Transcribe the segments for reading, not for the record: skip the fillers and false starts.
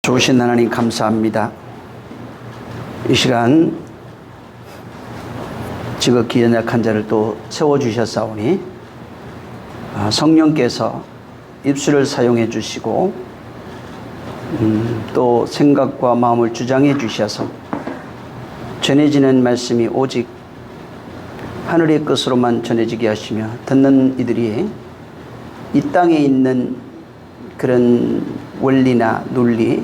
좋으신 하나님 감사합니다. 이 시간 지극히 연약한 자를 또 세워주셨사오니 성령께서 입술을 사용해 주시고 또 생각과 마음을 주장해 주셔서 전해지는 말씀이 오직 하늘의 것으로만 전해지게 하시며 듣는 이들이 이 땅에 있는 그런 원리나 논리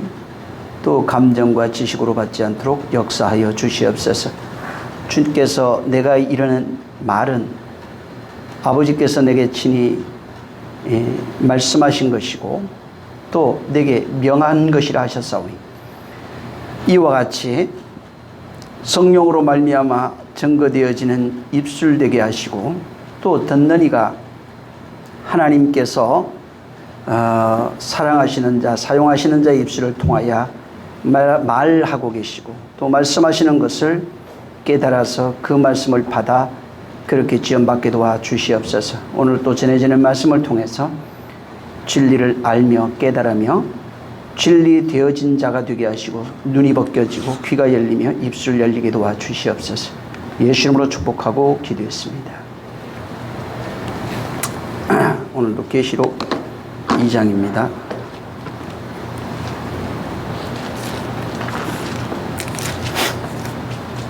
또 감정과 지식으로 받지 않도록 역사하여 주시옵소서. 주께서 내가 이르는 말은 아버지께서 내게 친히 말씀하신 것이고 또 내게 명한 것이라 하셨사오니 이와 같이 성령으로 말미암아 증거되어지는 입술 되게 하시고 또 듣는 이가 하나님께서 사랑하시는 자, 사용하시는 자의 입술을 통하여 말하고 계시고 또 말씀하시는 것을 깨달아서 그 말씀을 받아 그렇게 지원받게 도와 주시옵소서. 오늘 또 전해지는 말씀을 통해서 진리를 알며 깨달으며 진리 되어진 자가 되게 하시고 눈이 벗겨지고 귀가 열리며 입술 열리게 도와 주시옵소서. 예수 이름으로 축복하고 기도했습니다. 오늘도 계시록 2장입니다.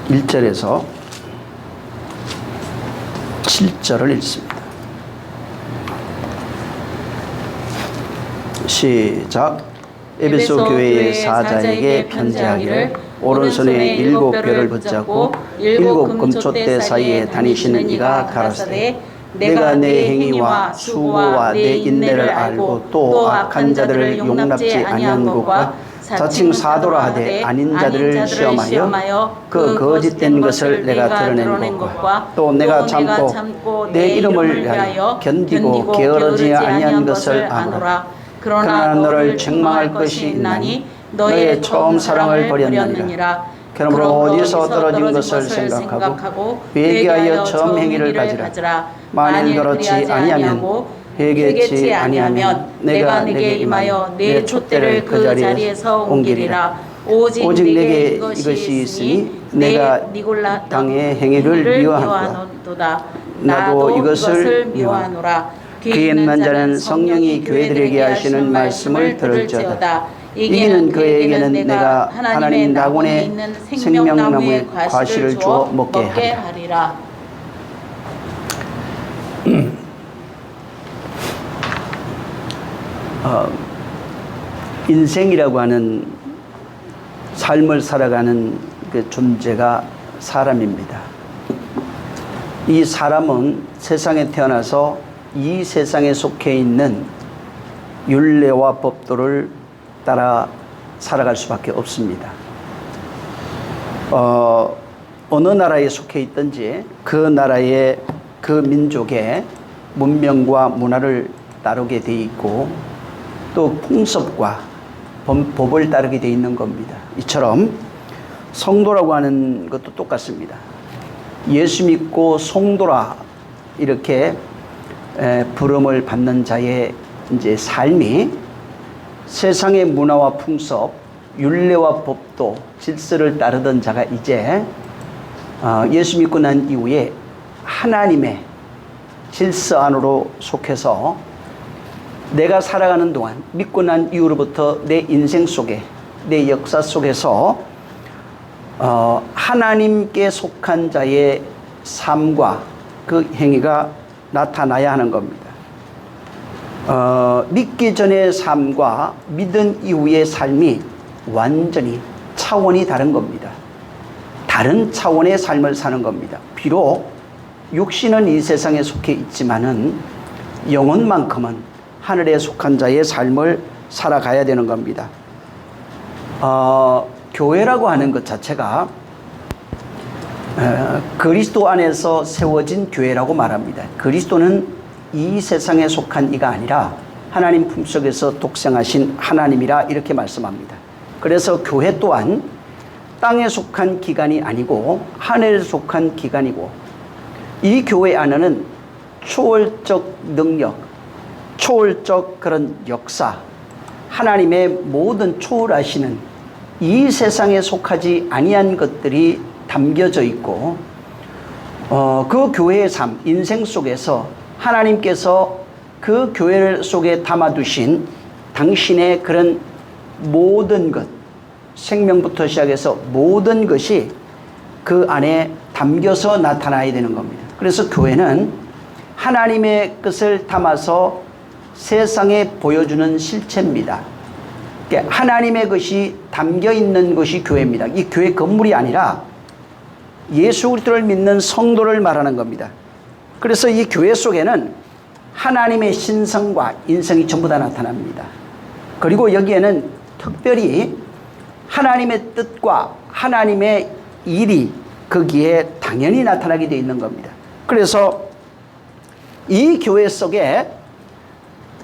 1절에서 7절을 읽습니다. 시작. 에베소 교회의 사자에게 편지하기를 오른손에 7 뼈를 붙잡고 7 금초대 사이에 다니시는 이가 가라사대 내가 내 행위와 수고와 내 인내를 알고 또 악한 자들을 용납지 아니한 것과 자칭 사도라 하되 아닌 자들을 시험하여 그 거짓된 것을 내가 드러낸 것과 또 내가 참고 내 이름을 위하여 견디고 게으르지 아니한 것을 아노라. 그러나 너를 책망할 것이 있나니 너의 처음 사랑을 버렸느니라. 그러므로 어디서 떨어진 것을 생각하고 회개하여 처음 행위를 가지라. 만일 그렇지 아니하면 회개치 아니하면 내가 내게 임하여 내 촛대를 그 자리에서 옮기리라. 오직 내게 이것이 있으니 내가 니골라 땅의 행위를 미워하노도다. 나도 이것을 미워하노라. 귀 있는 자는 성령이 교회들에게 하시는 말씀을 들을지어다. 이기는 그에게는 내가 하나님 낙원에 있는 생명나무의 과실을 주어 먹게 하리라. 인생이라고 하는 삶을 살아가는 그 존재가 사람입니다. 이 사람은 세상에 태어나서 이 세상에 속해 있는 율례와 법도를 따라 살아갈 수밖에 없습니다. 어느 나라에 속해 있든지 그 나라의 그 민족의 문명과 문화를 따르게 돼 있고 또 풍습과 법을 따르게 돼 있는 겁니다. 이처럼 성도라고 하는 것도 똑같습니다. 예수 믿고 성도라 이렇게 부름을 받는 자의 이제 삶이 세상의 문화와 풍습, 율례와 법도, 질서를 따르던 자가 이제 예수 믿고 난 이후에 하나님의 질서 안으로 속해서 내가 살아가는 동안 믿고 난 이후로부터 내 인생 속에 내 역사 속에서 하나님께 속한 자의 삶과 그 행위가 나타나야 하는 겁니다. 믿기 전의 삶과 믿은 이후의 삶이 완전히 차원이 다른 겁니다. 다른 차원의 삶을 사는 겁니다. 비록 육신은 이 세상에 속해 있지만은 영혼만큼은 하늘에 속한 자의 삶을 살아가야 되는 겁니다. 교회라고 하는 것 자체가 그리스도 안에서 세워진 교회라고 말합니다. 그리스도는 이 세상에 속한 이가 아니라 하나님 품속에서 독생하신 하나님이라 이렇게 말씀합니다. 그래서 교회 또한 땅에 속한 기관이 아니고 하늘에 속한 기관이고 이 교회 안에는 초월적 능력, 초월적 그런 역사, 하나님의 모든 초월하시는 이 세상에 속하지 아니한 것들이 담겨져 있고 그 교회의 삶, 인생 속에서 하나님께서 그 교회 속에 담아두신 당신의 그런 모든 것, 생명부터 시작해서 모든 것이 그 안에 담겨서 나타나야 되는 겁니다. 그래서 교회는 하나님의 것을 담아서 세상에 보여주는 실체입니다. 하나님의 것이 담겨 있는 것이 교회입니다. 이 교회 건물이 아니라 예수 그리스도를 믿는 성도를 말하는 겁니다. 그래서 이 교회 속에는 하나님의 신성과 인성이 전부 다 나타납니다. 그리고 여기에는 특별히 하나님의 뜻과 하나님의 일이 거기에 당연히 나타나게 되어 있는 겁니다. 그래서 이 교회 속에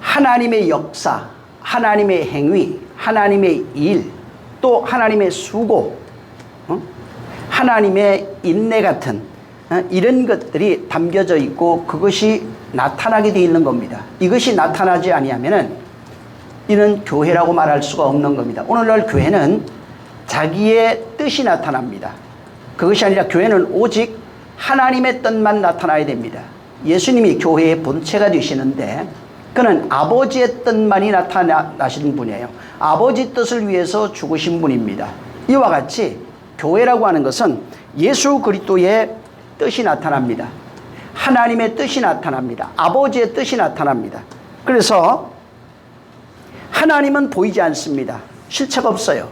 하나님의 역사, 하나님의 행위, 하나님의 일, 또 하나님의 수고, 하나님의 인내 같은 이런 것들이 담겨져 있고 그것이 나타나게 되어 있는 겁니다. 이것이 나타나지 아니하면은 이는 교회라고 말할 수가 없는 겁니다. 오늘날 교회는 자기의 뜻이 나타납니다. 그것이 아니라 교회는 오직 하나님의 뜻만 나타나야 됩니다. 예수님이 교회의 본체가 되시는데 그는 아버지의 뜻만이 나타나시는 분이에요. 아버지 뜻을 위해서 죽으신 분입니다. 이와 같이 교회라고 하는 것은 예수 그리스도의 뜻이 나타납니다. 하나님의 뜻이 나타납니다. 아버지의 뜻이 나타납니다. 그래서 하나님은 보이지 않습니다. 실체가 없어요.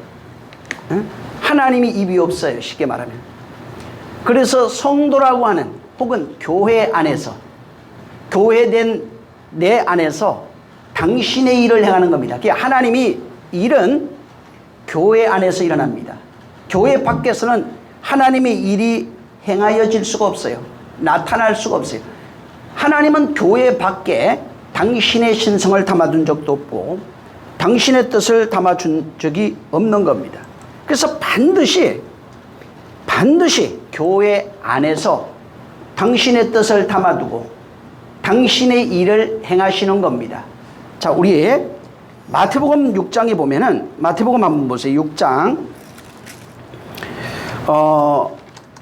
하나님이 입이 없어요. 쉽게 말하면. 그래서 성도라고 하는 혹은 교회 안에서 교회된 내 안에서 당신의 일을 행하는 겁니다. 하나님이 일은 교회 안에서 일어납니다. 교회 밖에서는 하나님의 일이 행하여질 수가 없어요. 나타날 수가 없어요. 하나님은 교회 밖에 당신의 신성을 담아둔 적도 없고 당신의 뜻을 담아준 적이 없는 겁니다. 그래서 반드시 교회 안에서 당신의 뜻을 담아두고 당신의 일을 행하시는 겁니다. 자, 우리 마태복음 6장에 보면은 마태복음 한번 보세요. 6장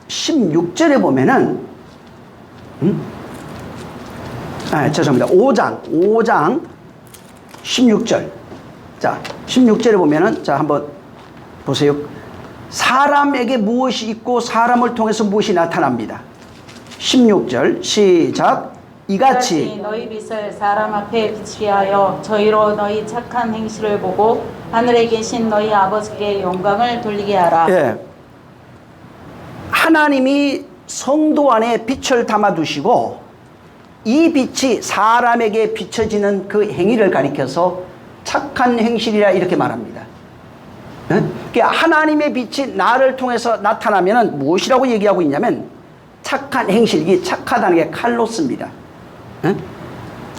16절에 보면은 죄송합니다. 5장 16절. 자, 16절에 보면은 자, 한번 보세요. 사람에게 무엇이 있고 사람을 통해서 무엇이 나타납니다. 16절 시작. 이같이 너희 빛을 사람 앞에 비치하여 저희로 너희 착한 행실을 보고 하늘에 계신 너희 아버지께 영광을 돌리게 하라. 예. 하나님이 성도 안에 빛을 담아두시고 이 빛이 사람에게 비춰지는 그 행위를 가리켜서 착한 행실이라 이렇게 말합니다. 그러니까 하나님의 빛이 나를 통해서 나타나면 무엇이라고 얘기하고 있냐면 착한 행실, 이게 착하다는 게 칼로스입니다.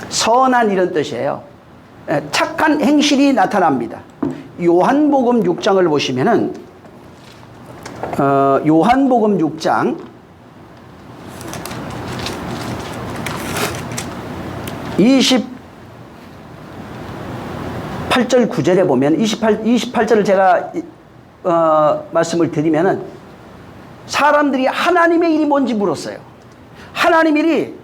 선한 이런 뜻이에요. 착한 행실이 나타납니다. 요한복음 6장을 보시면은 요한복음 6장 28절 9절에 보면 28절을 제가 말씀을 드리면은 사람들이 하나님의 일이 뭔지 물었어요. 하나님 일이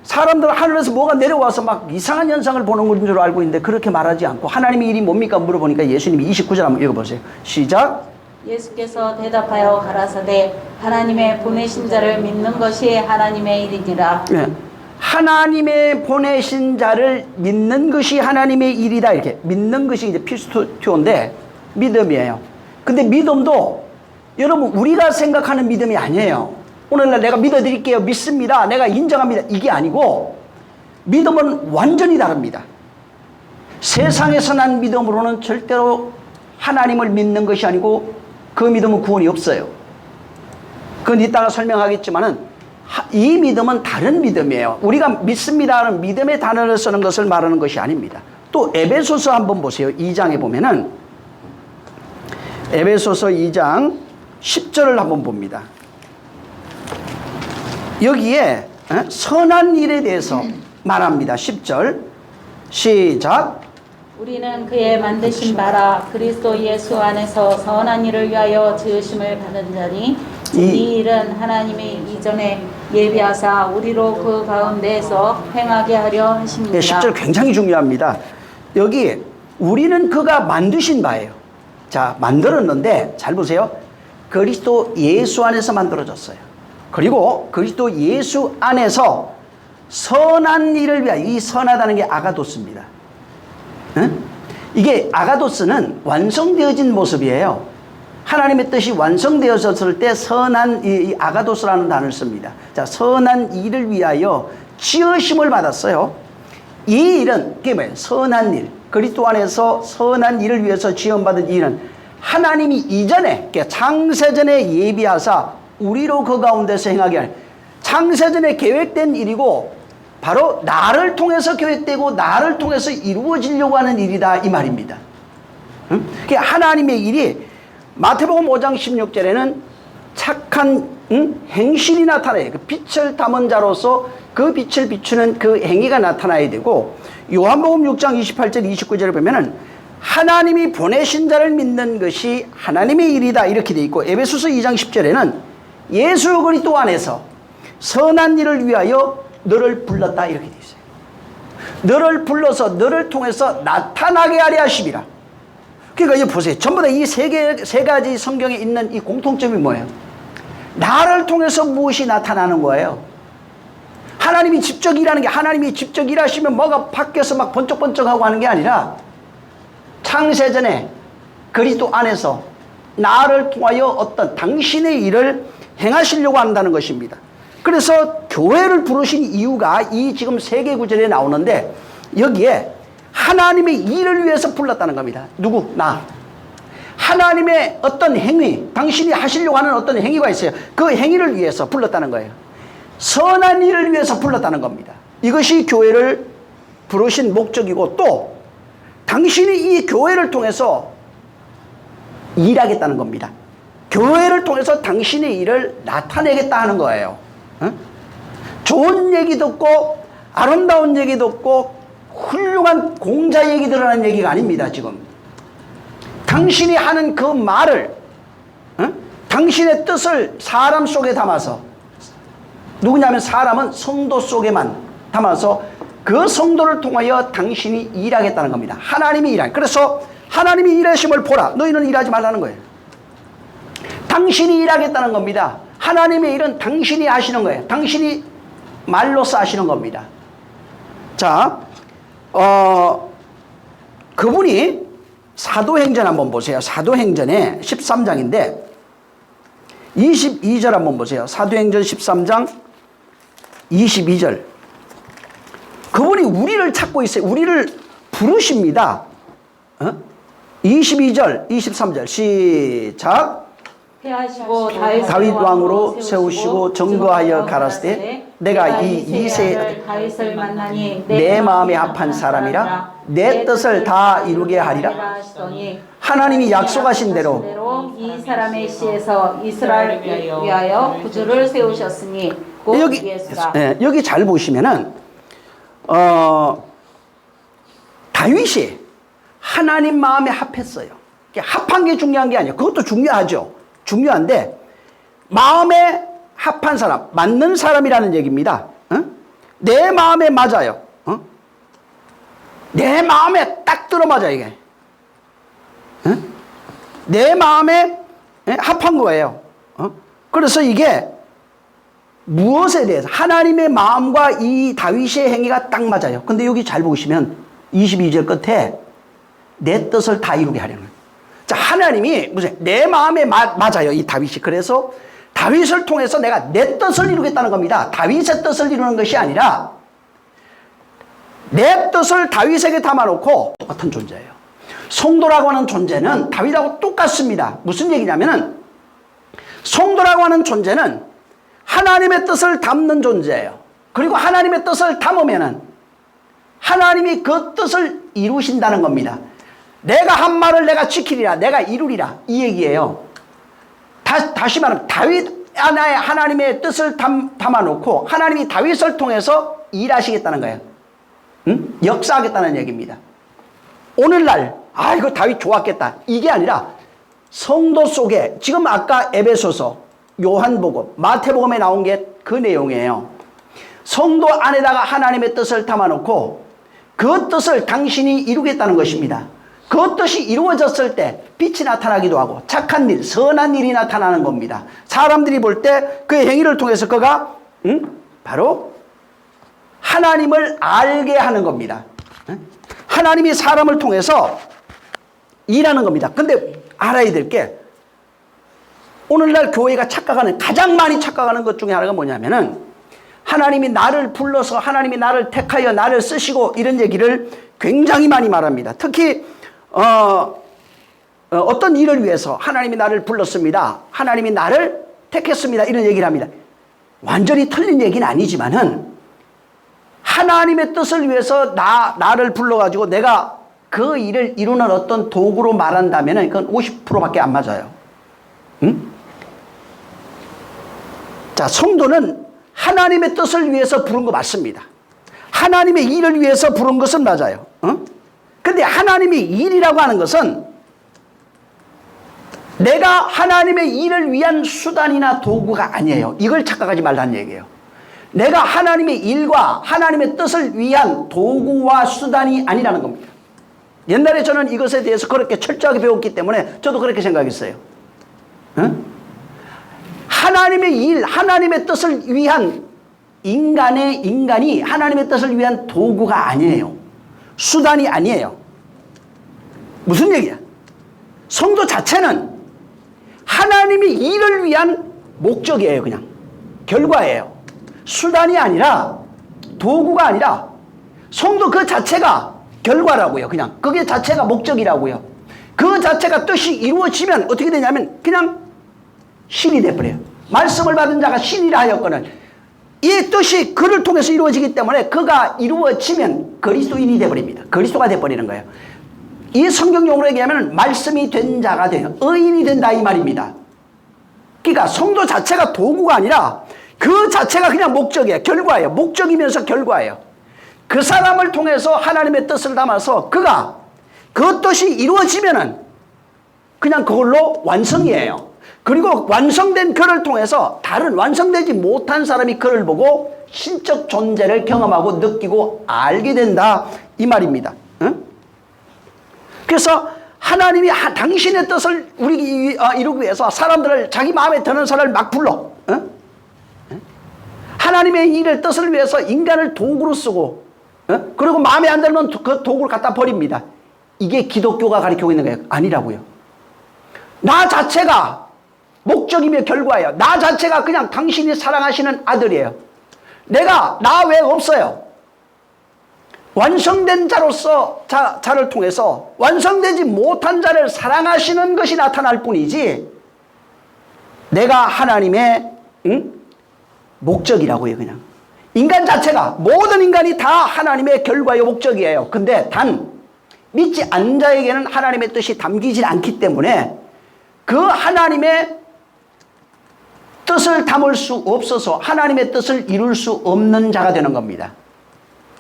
사람들은 하늘에서 뭐가 내려와서 막 이상한 현상을 보는 건 줄 알고 있는데 그렇게 말하지 않고 하나님의 일이 뭡니까 물어보니까 예수님이 29절 한번 읽어보세요. 시작. 예수께서 대답하여 가라사대 하나님의 보내신 자를 믿는 것이 하나님의 일이니라. 네. 하나님의 보내신 자를 믿는 것이 하나님의 일이다. 이렇게 믿는 것이 이제 피스토티오인데 믿음이에요. 근데 믿음도 여러분 우리가 생각하는 믿음이 아니에요. 오늘날 내가 믿어드릴게요. 믿습니다. 내가 인정합니다. 이게 아니고 믿음은 완전히 다릅니다. 세상에서 난 믿음으로는 절대로 하나님을 믿는 것이 아니고 그 믿음은 구원이 없어요. 그건 이따가 설명하겠지만은 이 믿음은 다른 믿음이에요. 우리가 믿습니다는 믿음의 단어를 쓰는 것을 말하는 것이 아닙니다. 또 에베소서 한번 보세요. 2장에 보면은 에베소서 2장 10절을 한번 봅니다. 여기에 선한 일에 대해서 말합니다. 10절 시작. 우리는 그의 만드신 바라 그리스도 예수 안에서 선한 일을 위하여 지으심을 받은 자니 이 일은 하나님이 이전에 예비하사 우리로 그 가운데에서 행하게 하려 하십니다. 10절 굉장히 중요합니다. 여기 우리는 그가 만드신 바예요. 자, 만들었는데 잘 보세요. 그리스도 예수 안에서 만들어졌어요. 그리고 그리스도 예수 안에서 선한 일을 위하여, 이 선하다는 게 아가도스입니다. 응? 이게 아가도스는 완성되어진 모습이에요. 하나님의 뜻이 완성되어졌을 때 선한 이 아가도스라는 단어를 씁니다. 자, 선한 일을 위하여 지으심을 받았어요. 이 일은 그게 뭐예요? 선한 일. 그리스도 안에서 선한 일을 위해서 지원받은 일은 하나님이 이전에, 창세전에 예비하사 우리로 그 가운데서 행하게 하는, 창세전에 계획된 일이고 바로 나를 통해서 계획되고 나를 통해서 이루어지려고 하는 일이다, 이 말입니다. 응? 하나님의 일이 마태복음 5장 16절에는 착한 행실이 나타나요. 그 빛을 담은 자로서 그 빛을 비추는 그 행위가 나타나야 되고, 요한복음 6장 28절 29절을 보면은 하나님이 보내신 자를 믿는 것이 하나님의 일이다, 이렇게 되어 있고, 에베소서 2장 10절에는 예수 그리스도 안에서 선한 일을 위하여 너를 불렀다, 이렇게 되어 있어요. 너를 불러서 너를 통해서 나타나게 하려 하심이라. 그러니까 이거 보세요. 전부 다 이 세 가지 성경에 있는 이 공통점이 뭐예요? 나를 통해서 무엇이 나타나는 거예요? 하나님이 직접 일하는 게, 하나님이 직접 일하시면 뭐가 밖에서 막 번쩍번쩍하고 하는 게 아니라 창세전에 그리스도 안에서 나를 통하여 어떤 당신의 일을 행하시려고 한다는 것입니다. 그래서 교회를 부르신 이유가 이 지금 세계 구절에 나오는데, 여기에 하나님의 일을 위해서 불렀다는 겁니다. 누구? 나. 하나님의 어떤 행위, 당신이 하시려고 하는 어떤 행위가 있어요. 그 행위를 위해서 불렀다는 거예요. 선한 일을 위해서 불렀다는 겁니다. 이것이 교회를 부르신 목적이고, 또 당신이 이 교회를 통해서 일하겠다는 겁니다. 교회를 통해서 당신의 일을 나타내겠다 하는 거예요. 응? 좋은 얘기 듣고 아름다운 얘기 듣고 훌륭한 공자 얘기들 하는 얘기가 아닙니다. 지금 당신이 하는 그 말을, 당신의 뜻을 사람 속에 담아서, 누구냐면 사람은 성도 속에만 담아서 그 성도를 통하여 당신이 일하겠다는 겁니다. 하나님이 일하는. 그래서 하나님이 일하심을 보라. 너희는 일하지 말라는 거예요. 당신이 일하겠다는 겁니다. 하나님의 일은 당신이 하시는 거예요. 당신이 말로써 하시는 겁니다. 자, 그분이 사도행전 한번 보세요. 사도행전의 13장인데 22절 한번 보세요. 사도행전 13장 22절. 그분이 우리를 찾고 있어요. 우리를 부르십니다. 22절, 23절 시작. 폐하시고 다윗 왕으로 세우시고 증거하여 가라사대 내가 이 이세 다윗을 만나니 내 마음에 합한 사람이라 내 뜻을 다 이루게 하리라. 하나님이 약속하신 대로 이 사람의 씨에서 이스라엘을 위하여 구주를 세우셨으니 곧 여기, 예수라. 여기 잘 보시면은 다윗이 하나님 마음에 합했어요. 합한 게 중요한 게 아니에요. 그것도 중요하죠. 중요한데 마음에 합한 사람, 맞는 사람이라는 얘기입니다. 내 마음에 맞아요. 내 마음에 딱 들어맞아 이게. 내 마음에 합한 거예요. 그래서 이게 무엇에 대해서 하나님의 마음과 이 다윗의 행위가 딱 맞아요. 근데 여기 잘 보시면 22절 끝에 내 뜻을 다 이루게 하려는 거예요. 자, 하나님이 무슨 내 마음에 맞아요, 이 다윗이. 그래서 다윗을 통해서 내가 내 뜻을 이루겠다는 겁니다. 다윗의 뜻을 이루는 것이 아니라 내 뜻을 다윗에게 담아놓고 똑같은 존재예요. 성도라고 하는 존재는 다윗하고 똑같습니다. 무슨 얘기냐면은 성도라고 하는 존재는 하나님의 뜻을 담는 존재예요. 그리고 하나님의 뜻을 담으면은 하나님이 그 뜻을 이루신다는 겁니다. 내가 한 말을 내가 지키리라, 내가 이루리라, 이 얘기예요. 다시 말하면 다윗 안에 하나님의 뜻을 담아놓고 하나님이 다윗을 통해서 일하시겠다는 거예요. 역사하겠다는 얘기입니다. 오늘날 이거 다윗 좋았겠다 이게 아니라 성도 속에 지금 아까 에베소서, 요한복음, 마태복음에 나온 게 그 내용이에요. 성도 안에다가 하나님의 뜻을 담아놓고 그 뜻을 당신이 이루겠다는 것입니다. 그 뜻이 이루어졌을 때 빛이 나타나기도 하고 착한 일, 선한 일이 나타나는 겁니다. 사람들이 볼 때 그의 행위를 통해서 그가 바로 하나님을 알게 하는 겁니다. 하나님이 사람을 통해서 일하는 겁니다. 근데 알아야 될 게 오늘날 교회가 착각하는, 가장 많이 착각하는 것 중에 하나가 뭐냐면은 하나님이 나를 불러서 하나님이 나를 택하여 나를 쓰시고 이런 얘기를 굉장히 많이 말합니다. 특히 어떤 일을 위해서 하나님이 나를 불렀습니다. 하나님이 나를 택했습니다. 이런 얘기를 합니다. 완전히 틀린 얘기는 아니지만은 하나님의 뜻을 위해서 나를 불러가지고 내가 그 일을 이루는 어떤 도구로 말한다면 그건 50%밖에 안 맞아요. 응? 자, 성도는 하나님의 뜻을 위해서 부른 거 맞습니다. 하나님의 일을 위해서 부른 것은 맞아요. 근데 하나님의 일이라고 하는 것은 내가 하나님의 일을 위한 수단이나 도구가 아니에요. 이걸 착각하지 말라는 얘기예요. 내가 하나님의 일과 하나님의 뜻을 위한 도구와 수단이 아니라는 겁니다. 옛날에 저는 이것에 대해서 그렇게 철저하게 배웠기 때문에 저도 그렇게 생각했어요. 하나님의 일, 하나님의 뜻을 위한 인간이 하나님의 뜻을 위한 도구가 아니에요. 수단이 아니에요. 무슨 얘기야? 성도 자체는 하나님의 일을 위한 목적이에요. 그냥 결과예요. 수단이 아니라 도구가 아니라 성도 그 자체가 결과라고요. 그냥 그게 자체가 목적이라고요. 그 자체가 뜻이 이루어지면 어떻게 되냐면 그냥 신이 돼버려요. 말씀을 받은 자가 신이라 하였거늘 이 뜻이 그를 통해서 이루어지기 때문에 그가 이루어지면 그리스도인이 돼버립니다. 그리스도가 돼버리는 거예요. 이 성경 용어로 얘기하면 말씀이 된 자가 돼요. 의인이 된다 이 말입니다. 그러니까 성도 자체가 도구가 아니라 그 자체가 그냥 목적이에요. 결과예요. 목적이면서 결과예요. 그 사람을 통해서 하나님의 뜻을 담아서 그가 그 뜻이 이루어지면은 그냥 그걸로 완성이에요. 그리고 완성된 그를 통해서 다른 완성되지 못한 사람이 그를 보고 신적 존재를 경험하고 느끼고 알게 된다 이 말입니다. 그래서 하나님이 당신의 뜻을 이루기 위해서 사람들을 자기 마음에 드는 사람을 막 불러. 하나님의 일을 뜻을 위해서 인간을 도구로 쓰고 그리고 마음에 안 들면 그 도구를 갖다 버립니다. 이게 기독교가 가르치고 있는 거예요. 아니라고요. 나 자체가 목적이며 결과예요. 나 자체가 그냥 당신이 사랑하시는 아들이에요. 나 외에 없어요. 완성된 자로서 자를 통해서 완성되지 못한 자를 사랑하시는 것이 나타날 뿐이지 내가 하나님의 목적이라고요. 그냥 인간 자체가 모든 인간이 다 하나님의 결과요 목적이에요. 근데 단 믿지 않는 자에게는 하나님의 뜻이 담기질 않기 때문에 그 하나님의 뜻을 담을 수 없어서 하나님의 뜻을 이룰 수 없는 자가 되는 겁니다.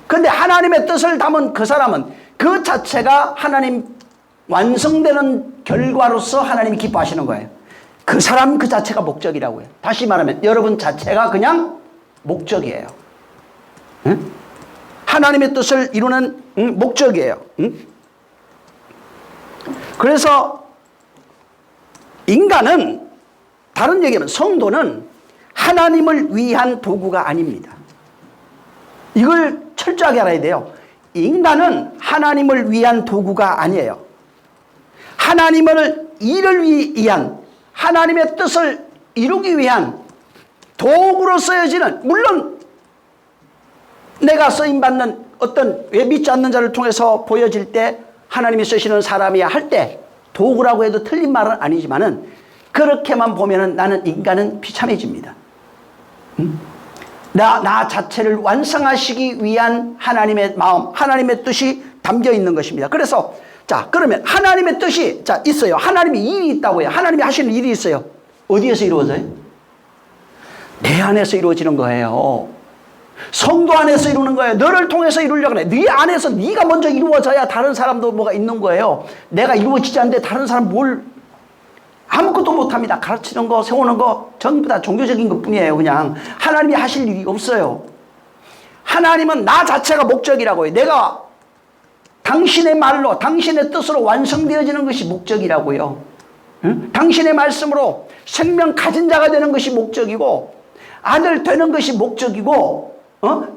그런데 하나님의 뜻을 담은 그 사람은 그 자체가 하나님 완성되는 결과로서 하나님이 기뻐하시는 거예요. 그 사람 그 자체가 목적이라고요. 다시 말하면 여러분 자체가 그냥 목적이에요. 응? 하나님의 뜻을 이루는 목적이에요. 응? 그래서 인간은 다른 얘기하면 성도는 하나님을 위한 도구가 아닙니다. 이걸 철저하게 알아야 돼요. 인간은 하나님을 위한 도구가 아니에요. 하나님을 일을 위한 하나님의 뜻을 이루기 위한 도구로 쓰여지는 물론 내가 쓰임받는 어떤 왜 믿지 않는 자를 통해서 보여질 때 하나님이 쓰시는 사람이야 할 때 도구라고 해도 틀린 말은 아니지만은 그렇게만 보면은 나는 인간은 비참해집니다. 나 자체를 완성하시기 위한 하나님의 마음, 하나님의 뜻이 담겨 있는 것입니다. 그래서 자 그러면 하나님의 뜻이 있어요. 하나님의 일이 있다고요. 하나님이 하시는 일이 있어요. 어디에서 이루어져요? 내 안에서 이루어지는 거예요. 성도 안에서 이루는 거예요. 너를 통해서 이루려고 그래. 네 안에서 네가 먼저 이루어져야 다른 사람도 뭐가 있는 거예요. 내가 이루어지지 않는데 다른 사람 아무것도 못합니다. 가르치는 거, 세우는 거 전부 다 종교적인 것뿐이에요. 그냥 하나님이 하실 일이 없어요. 하나님은 나 자체가 목적이라고요. 내가 당신의 말로, 당신의 뜻으로 완성되어지는 것이 목적이라고요. 응? 당신의 말씀으로 생명 가진 자가 되는 것이 목적이고, 아들 되는 것이 목적이고,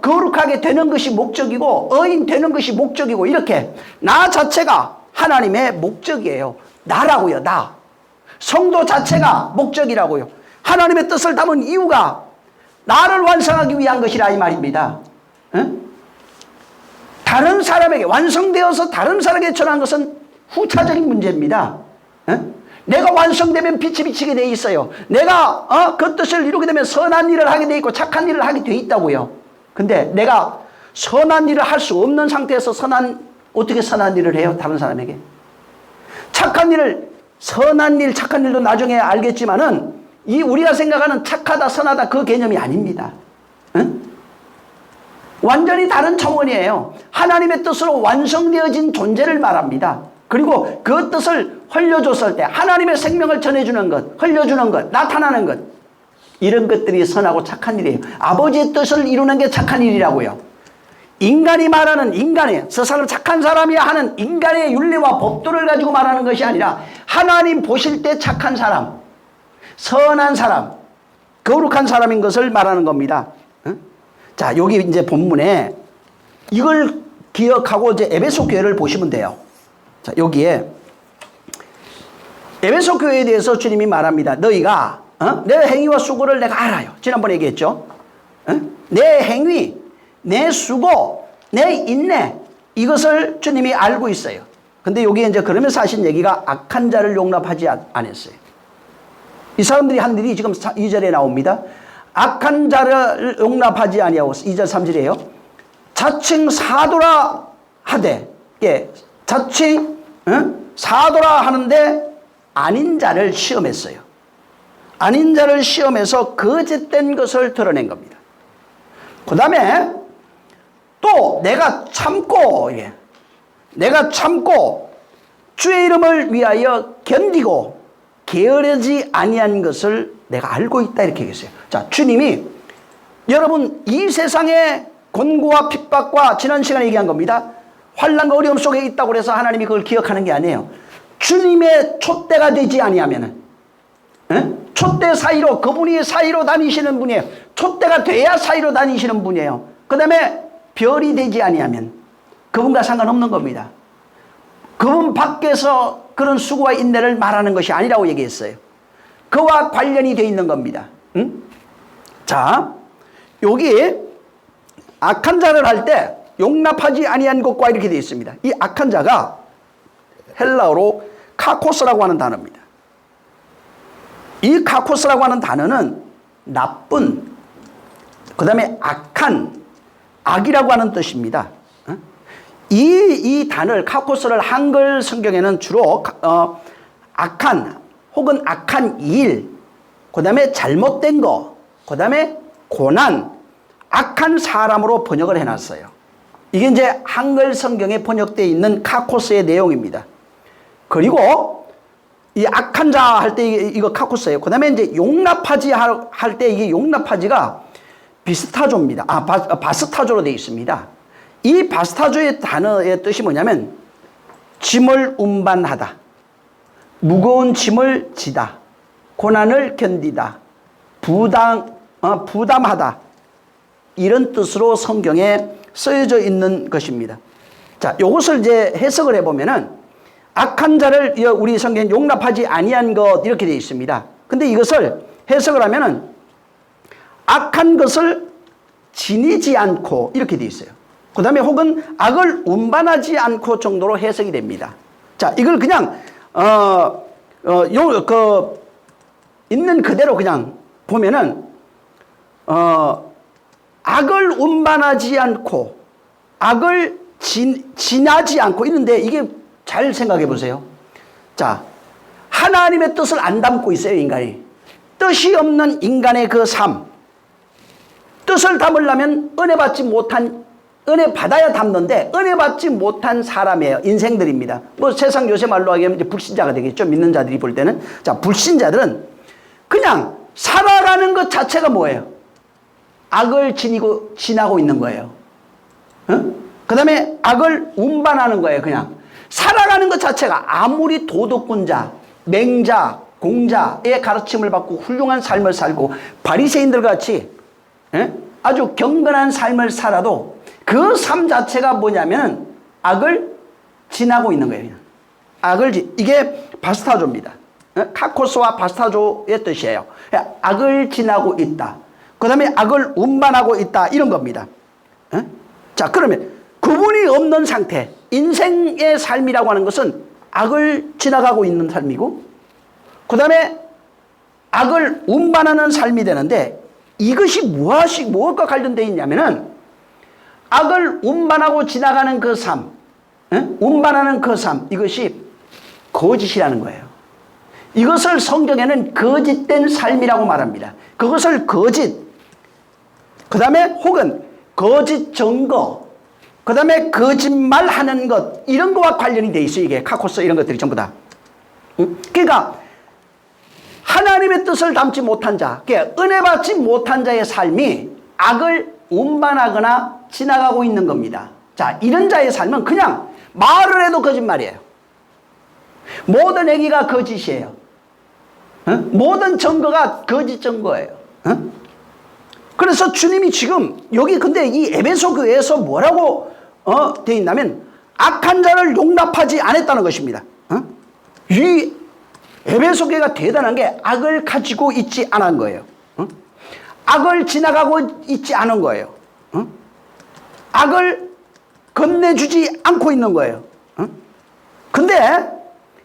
거룩하게 되는 것이 목적이고, 의인 되는 것이 목적이고, 이렇게 나 자체가 하나님의 목적이에요. 나라고요. 나. 성도 자체가 목적이라고요. 하나님의 뜻을 담은 이유가 나를 완성하기 위한 것이라 이 말입니다. 응? 다른 사람에게 완성되어서 다른 사람에게 전한 것은 후차적인 문제입니다. 응? 내가 완성되면 빛이 비치게 돼 있어요. 내가 그 뜻을 이루게 되면 선한 일을 하게 돼 있고 착한 일을 하게 돼 있다고요. 근데 내가 선한 일을 할 수 없는 상태에서 어떻게 선한 일을 해요? 다른 사람에게. 착한 일을, 선한 일, 착한 일도 나중에 알겠지만은 우리가 생각하는 착하다, 선하다 그 개념이 아닙니다. 응? 완전히 다른 차원이에요. 하나님의 뜻으로 완성되어진 존재를 말합니다. 그리고 그 뜻을 흘려줬을 때 하나님의 생명을 전해주는 것, 흘려주는 것, 나타나는 것, 이런 것들이 선하고 착한 일이에요. 아버지의 뜻을 이루는 게 착한 일이라고요. 인간이 말하는, 저 사람 착한 사람이야 하는 인간의 윤리와 법도를 가지고 말하는 것이 아니라 하나님 보실 때 착한 사람, 선한 사람, 거룩한 사람인 것을 말하는 겁니다. 자, 여기 이제 본문에 이걸 기억하고 이제 에베소 교회를 보시면 돼요. 자, 여기에 에베소 교회에 대해서 주님이 말합니다. 너희가 내 행위와 수고를 내가 알아요. 지난번에 얘기했죠. 내 행위, 내 수고, 내 인내, 이것을 주님이 알고 있어요. 근데 여기에 이제 그러면서 하신 얘기가 악한 자를 용납하지 않았어요. 이 사람들이 한 일이 지금 2절에 나옵니다. 악한 자를 용납하지 아니하고 2절 3절이에요. 자칭 사도라 하되, 자칭 사도라 하는데 아닌 자를 시험했어요. 아닌 자를 시험해서 거짓된 것을 드러낸 겁니다. 그 다음에 또 내가 참고 주의 이름을 위하여 견디고 게으르지 아니한 것을 내가 알고 있다, 이렇게 얘기했어요. 자, 주님이 여러분 이 세상의 곤고와 핍박과 지난 시간에 얘기한 겁니다. 환난과 어려움 속에 있다고 해서 하나님이 그걸 기억하는 게 아니에요. 주님의 촛대가 되지 아니하면은, 촛대 사이로, 그분이 사이로 다니시는 분이에요. 촛대가 돼야 사이로 다니시는 분이에요. 그 다음에 별이 되지 아니하면 그분과 상관없는 겁니다. 그분 밖에서 그런 수고와 인내를 말하는 것이 아니라고 얘기했어요. 그와 관련이 되어 있는 겁니다. 자, 여기 악한 자를 할 때 용납하지 아니한 것과 이렇게 되어 있습니다. 이 악한 자가 헬라어로 카코스라고 하는 단어입니다. 이 카코스라고 하는 단어는 나쁜, 그 다음에 악한, 악이라고 하는 뜻입니다. 이 단어를, 카코스를 한글 성경에는 주로 악한 혹은 악한 일, 그 다음에 잘못된 거, 그 다음에 고난, 악한 사람으로 번역을 해놨어요. 이게 이제 한글 성경에 번역되어 있는 카코스의 내용입니다. 그리고 이 악한 자 할 때 이거 카코스예요. 그 다음에 이제 용납하지 할 때 이게 용납하지가 비스타조입니다. 바스타조로 되어 있습니다. 이 바스타조의 단어의 뜻이 뭐냐면 짐을 운반하다, 무거운 짐을 지다, 고난을 견디다, 부담하다, 이런 뜻으로 성경에 쓰여져 있는 것입니다. 자, 이것을 이제 해석을 해보면은 악한 자를 우리 성경에 용납하지 아니한 것, 이렇게 되어 있습니다. 근데 이것을 해석을 하면은 악한 것을 지니지 않고, 이렇게 되어 있어요. 그 다음에 혹은 악을 운반하지 않고 정도로 해석이 됩니다. 자, 이걸 그냥 있는 그대로 그냥 보면은 악을 운반하지 않고 악을 지나지 않고 있는데, 이게 잘 생각해 보세요. 자, 하나님의 뜻을 안 담고 있어요, 인간이. 뜻이 없는 인간의 그 삶, 뜻을 담으려면 은혜 받아야 담는데 은혜 받지 못한 사람이에요. 인생들입니다. 뭐 세상 요새 말로 하면 이제 불신자가 되겠죠. 믿는 자들이 볼 때는. 자, 불신자들은 그냥 살아가는 것 자체가 뭐예요? 악을 지나고 있는 거예요. 그 다음에 악을 운반하는 거예요. 그냥 살아가는 것 자체가 아무리 도덕군자, 맹자, 공자의 가르침을 받고 훌륭한 삶을 살고 바리새인들 같이 아주 경건한 삶을 살아도 그 삶 자체가 뭐냐면 악을 지나고 있는 거예요. 이게 바스타조입니다. 카코스와 바스타조의 뜻이에요. 악을 지나고 있다. 그 다음에 악을 운반하고 있다. 이런 겁니다. 자, 그러면 구분이 없는 상태, 인생의 삶이라고 하는 것은 악을 지나가고 있는 삶이고 그 다음에 악을 운반하는 삶이 되는데 이것이 무엇과 관련되어 있냐면은 악을 운반하고 지나가는 그 삶, 운반하는 그 삶, 이것이 거짓이라는 거예요. 이것을 성경에는 거짓된 삶이라고 말합니다. 그것을 거짓, 그 다음에 혹은 거짓 증거, 그 다음에 거짓말하는 것, 이런 거와 관련이 돼 있어요. 이게 카코스 이런 것들이 전부 다. 그러니까 하나님의 뜻을 담지 못한 자, 그러니까 은혜 받지 못한 자의 삶이 악을 운반하거나 지나가고 있는 겁니다. 자, 이런 자의 삶은 그냥 말을 해도 거짓말이에요. 모든 얘기가 거짓이에요. 모든 증거가 거짓 증거예요. 그래서 주님이 지금 여기 근데 이 에베소 교회에서 뭐라고 되어 있냐면 악한 자를 용납하지 않았다는 것입니다. 이 에베소 교회가 대단한 게 악을 가지고 있지 않은 거예요. 악을 지나가고 있지 않은 거예요. 악을 건네주지 않고 있는 거예요. 근데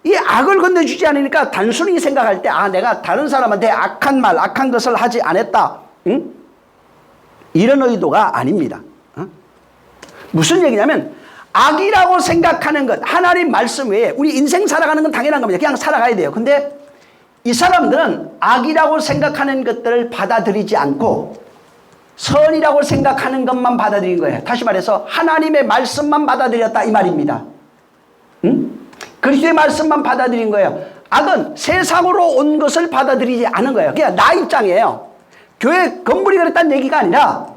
이 악을 건네주지 않으니까 단순히 생각할 때 내가 다른 사람한테 악한 말, 악한 것을 하지 않았다. 이런 의도가 아닙니다. 무슨 얘기냐면 악이라고 생각하는 것, 하나님 말씀 외에 우리 인생 살아가는 건 당연한 겁니다. 그냥 살아가야 돼요. 근데 이 사람들은 악이라고 생각하는 것들을 받아들이지 않고 선이라고 생각하는 것만 받아들인 거예요. 다시 말해서 하나님의 말씀만 받아들였다 이 말입니다. 그리스도의 말씀만 받아들인 거예요. 악은 세상으로 온 것을 받아들이지 않은 거예요. 그냥 나 입장이에요. 교회 건물이 그랬다는 얘기가 아니라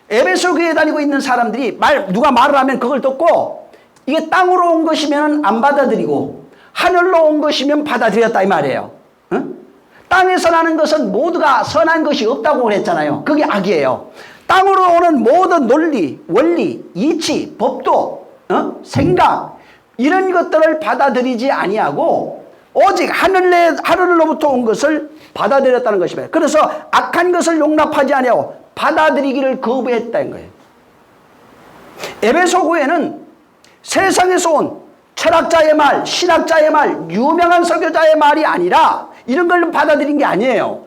에베소 교회에 다니고 있는 사람들이 누가 말을 하면 그걸 듣고 이게 땅으로 온 것이면 안 받아들이고 하늘로 온 것이면 받아들였다 이 말이에요. 땅에서 나는 것은 모두가 선한 것이 없다고 그랬잖아요. 그게 악이에요. 땅으로 오는 모든 논리, 원리, 이치, 법도, 생각 이런 것들을 받아들이지 아니하고 오직 하늘로부터 온 것을 받아들였다는 것입니다. 그래서 악한 것을 용납하지 아니하고 받아들이기를 거부했다는 거예요. 에베소 교회는 세상에서 온 철학자의 말, 신학자의 말, 유명한 설교자의 말이 아니라 이런 걸 받아들인 게 아니에요.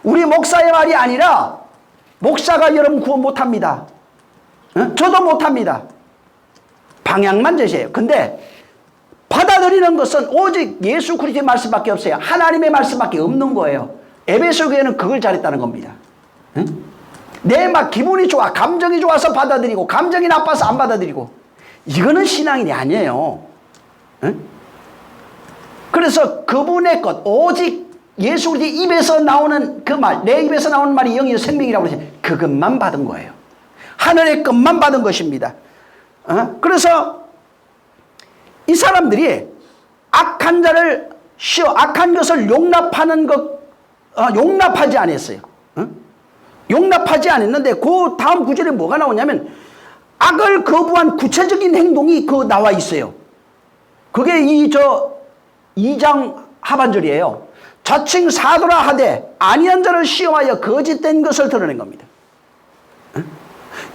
우리 목사의 말이 아니라 목사가 여러분 구원 못합니다. 저도 못합니다. 방향만 제시해요. 근데 받아들이는 것은 오직 예수 그리스도의 말씀밖에 없어요. 하나님의 말씀밖에 없는 거예요. 에베소 교회는 그걸 잘했다는 겁니다. 내 막 기분이 좋아, 감정이 좋아서 받아들이고 감정이 나빠서 안 받아들이고 이거는 신앙이 아니에요. 그래서 그분의 것, 오직 예수 그리스도 입에서 나오는 그 말, 내 입에서 나오는 말이 영이요 생명이라고 그러죠. 그것만 받은 거예요. 하늘의 것만 받은 것입니다. 그래서 이 사람들이 악한 자를 악한 것을 용납하는 것, 용납하지 않았어요. 용납하지 않았는데 그 다음 구절에 뭐가 나오냐면 악을 거부한 구체적인 행동이 나와 있어요. 그게 2장 하반절이에요. 자칭 사도라 하되 아니한 자를 시험하여 거짓된 것을 드러낸 겁니다.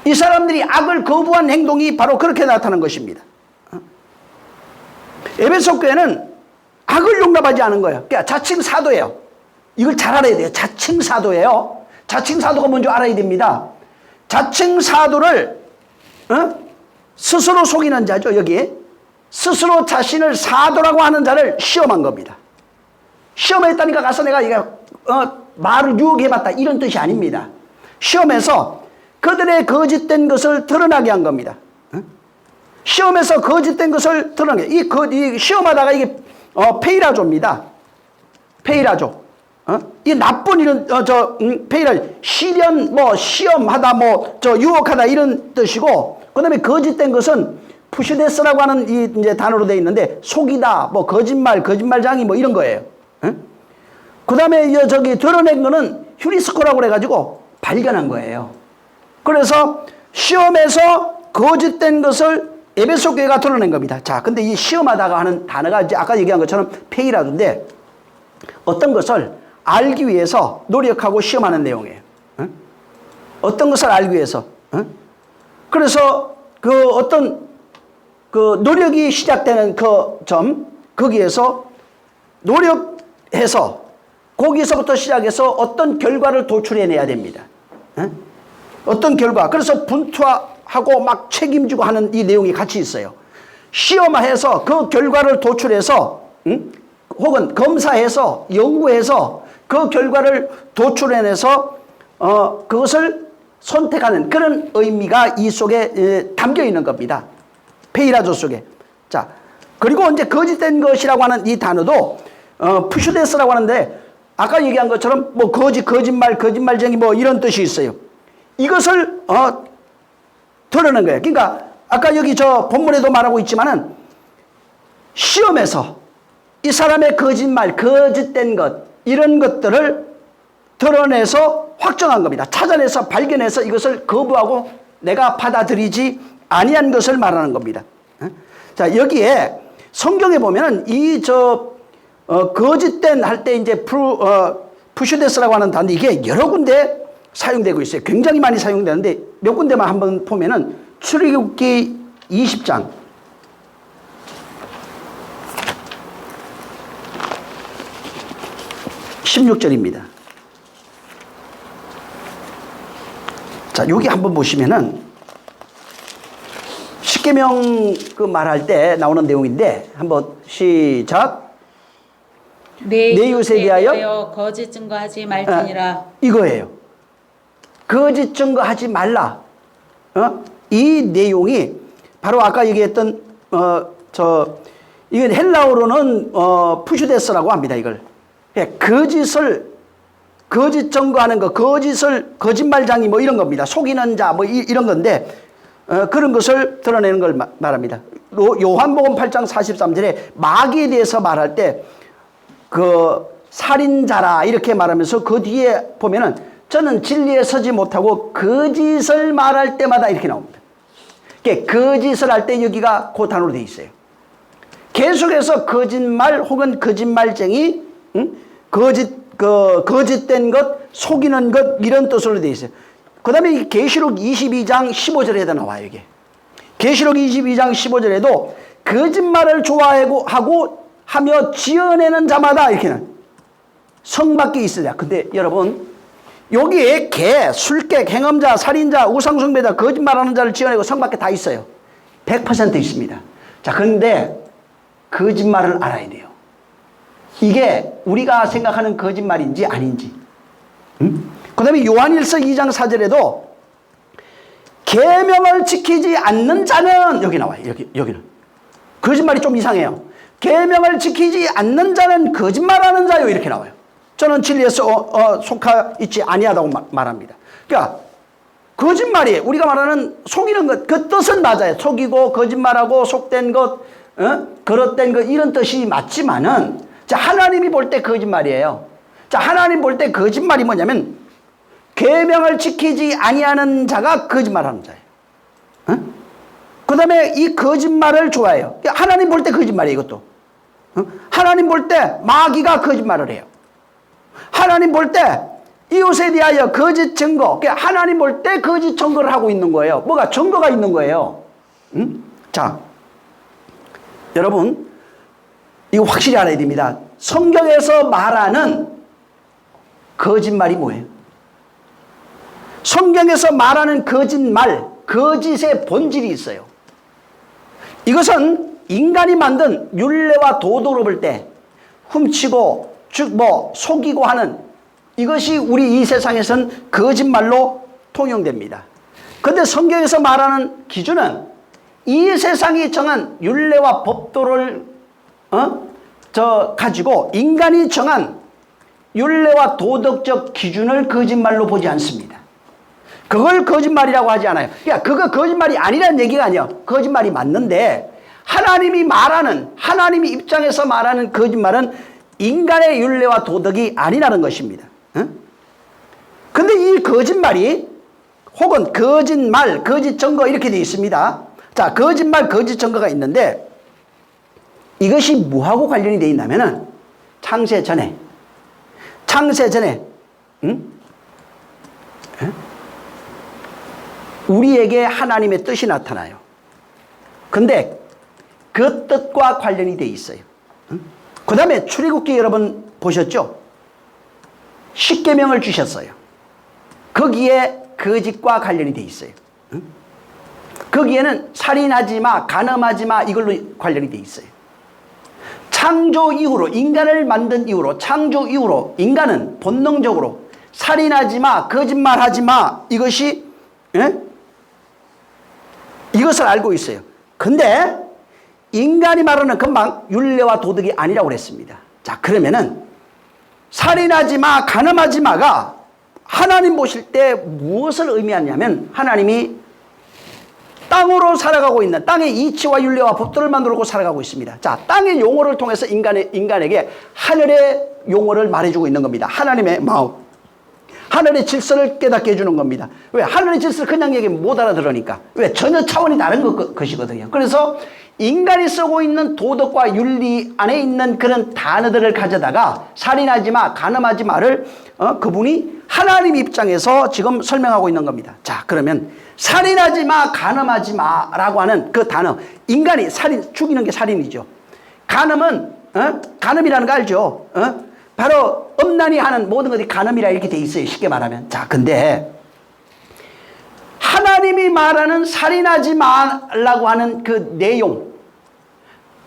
이 사람들이 악을 거부한 행동이 바로 그렇게 나타난 것입니다. 에베소 교회는 악을 용납하지 않은 거예요. 그러니까 자칭 사도예요. 이걸 잘 알아야 돼요. 자칭 사도예요. 자칭 사도가 뭔지 알아야 됩니다. 자칭 사도를 스스로 속이는 자죠. 여기 스스로 자신을 사도라고 하는 자를 시험한 겁니다. 시험했다니까 가서 내가 말을 유혹해봤다 이런 뜻이 아닙니다. 시험에서 그들의 거짓된 것을 드러나게 한 겁니다. 시험에서 거짓된 것을 드러나게. 이 시험하다가 이게 페이라조입니다. 페이라조. 이 나쁜 이런 페이라조. 시련 시험하다 유혹하다 이런 뜻이고, 그다음에 거짓된 것은 푸시데스라고 하는 이 이제 단어로 되어 있는데 속이다, 거짓말장이 이런 거예요. 그다음에 저기 드러낸 거는 휴리스코라고 그래가지고 발견한 거예요. 그래서 시험에서 거짓된 것을 에베소 교회가 드러낸 겁니다. 자, 근데 이 시험하다가 하는 단어가 이제 아까 얘기한 것처럼 페이라조인데 어떤 것을 알기 위해서 노력하고 시험하는 내용이에요. 어떤 것을 알기 위해서. 그래서 그 어떤 그 노력이 시작되는 그 점, 거기에서 노력해서 거기서부터 시작해서 어떤 결과를 도출해내야 됩니다. 어떤 결과. 그래서 분투하고 막 책임지고 하는 이 내용이 같이 있어요. 시험해서 그 결과를 도출해서 혹은 검사해서 연구해서 그 결과를 도출해내서 그것을 선택하는 그런 의미가 이 속에 담겨 있는 겁니다. 페이라조 속에. 자, 그리고 이제 거짓된 것이라고 하는 이 단어도 푸슈데스라고 하는데 아까 얘기한 것처럼 거짓말쟁이 이런 뜻이 있어요. 이것을 드러낸 거예요. 그러니까 아까 여기 저 본문에도 말하고 있지만은 시험에서 이 사람의 거짓말, 거짓된 것 이런 것들을 드러내서 확정한 겁니다. 찾아내서 발견해서 이것을 거부하고 내가 받아들이지 아니한 것을 말하는 겁니다. 자, 여기에 성경에 보면은 거짓된 할 때 이제 푸슈데스라고 하는 단어 이게 여러 군데 사용되고 있어요. 굉장히 많이 사용되는데 몇 군데만 한번 보면은 출애굽기 20장 16절입니다. 자, 여기 한번 보시면은 십계명 그 말할 때 나오는 내용인데 한번 시작. 내 이웃에 대하여 거짓 증거하지 말지니라. 이거예요. 거짓 증거하지 말라. 이 내용이 바로 아까 얘기했던 이건 헬라어로는 푸슈데스라고 합니다. 이걸 거짓 증거하는 거, 거짓말장이 이런 겁니다. 속이는 자 이런 건데 그런 것을 드러내는 걸 말합니다. 요한복음 8장 43절에 마귀에 대해서 말할 때 그 살인자라 이렇게 말하면서 그 뒤에 보면은 저는 진리에 서지 못하고 거짓을 말할 때마다 이렇게 나옵니다. 거짓을 할 때 여기가 그 단어로 되어 있어요. 계속해서 거짓말 혹은 거짓말쟁이, 거짓된 것, 속이는 것 이런 뜻으로 되어 있어요. 그 다음에 계시록 22장 15절에도 나와요. 이게 계시록 22장 15절에도 거짓말을 좋아하고 하며 지어내는 자마다 이렇게는 성 밖에 있으랴. 근데 여러분 여기에 술객, 행음자, 살인자, 우상숭배자, 거짓말하는 자를 지어내고 성 밖에 다 있어요. 100% 있습니다. 자, 그런데 거짓말을 알아야 돼요. 이게 우리가 생각하는 거짓말인지 아닌지. 그 다음에 요한일서 2장 4절에도 계명을 지키지 않는 자는 여기 나와요. 여기는 거짓말이 좀 이상해요. 계명을 지키지 않는 자는 거짓말하는 자요 이렇게 나와요. 저는 진리에 속하 있지 아니하다고 말합니다. 그러니까 거짓말이 우리가 말하는 속이는 것, 그 뜻은 맞아요. 속이고 거짓말하고 속된 것, 거짓된 것 이런 뜻이 맞지만은 자, 하나님이 볼 때 거짓말이에요. 자, 하나님 볼 때 거짓말이 뭐냐면 계명을 지키지 아니하는 자가 거짓말하는 자예요. 그 다음에 이 거짓말을 좋아해요. 하나님 볼 때 거짓말이에요. 이것도. 하나님 볼 때 마귀가 거짓말을 해요. 하나님 볼 때 이웃에 대하여 거짓 증거, 하나님 볼 때 거짓 증거를 하고 있는 거예요. 뭐가 증거가 있는 거예요. 자, 여러분 이거 확실히 알아야 됩니다. 성경에서 말하는 거짓말이 뭐예요? 성경에서 말하는 거짓말, 거짓의 본질이 있어요. 이것은 인간이 만든 율례와 도덕을 볼 때 훔치고 속이고 하는 이것이 우리 이 세상에서는 거짓말로 통용됩니다. 근데 성경에서 말하는 기준은 이 세상이 정한 율례와 법도를 가지고 인간이 정한 율례와 도덕적 기준을 거짓말로 보지 않습니다. 그걸 거짓말이라고 하지 않아요. 그러니까 그거 거짓말이 아니라는 얘기가 아니에요. 거짓말이 맞는데 하나님이 입장에서 말하는 거짓말은 인간의 율례와 도덕이 아니라는 것입니다. 근데 이 거짓말이 혹은 거짓말, 거짓 증거 이렇게 되어 있습니다. 자, 거짓말, 거짓 증거가 있는데 이것이 뭐하고 관련이 되어 있냐면은 창세 전에 우리에게 하나님의 뜻이 나타나요. 근데 그 뜻과 관련이 되어 있어요. 그 다음에 출애굽기 여러분 보셨죠? 십계명을 주셨어요. 거기에 거짓과 관련이 되어 있어요. 거기에는 살인하지 마, 간음하지 마 이걸로 관련이 되어 있어요. 창조 이후로, 인간을 만든 이후로, 창조 이후로 인간은 본능적으로 살인하지 마, 거짓말하지 마 이것을 알고 있어요. 근데 인간이 말하는 금방 율례와 도덕이 아니라고 그랬습니다. 자, 그러면은 살인하지 마, 간음하지 마가 하나님 보실 때 무엇을 의미하냐면 하나님이 땅으로 살아가고 있는 땅의 이치와 율례와 법도를 만들고 살아가고 있습니다. 자, 땅의 용어를 통해서 인간에게 하늘의 용어를 말해주고 있는 겁니다. 하나님의 마음, 하늘의 질서를 깨닫게 해주는 겁니다. 왜? 하늘의 질서를 그냥 얘기하면 못 알아들으니까. 왜? 전혀 차원이 다른 것이거든요. 그래서 인간이 쓰고 있는 도덕과 윤리 안에 있는 그런 단어들을 가져다가 살인하지 마, 간음하지 마를 그분이 하나님 입장에서 지금 설명하고 있는 겁니다. 자, 그러면 살인하지 마, 간음하지 마라고 하는 그 단어, 인간이 죽이는 게 살인이죠. 간음은 간음이라는 거 알죠? 바로 음란히 하는 모든 것이 간음이라 이렇게 돼 있어요. 쉽게 말하면. 자, 근데 하나님이 말하는 살인하지 말라고 하는 그 내용,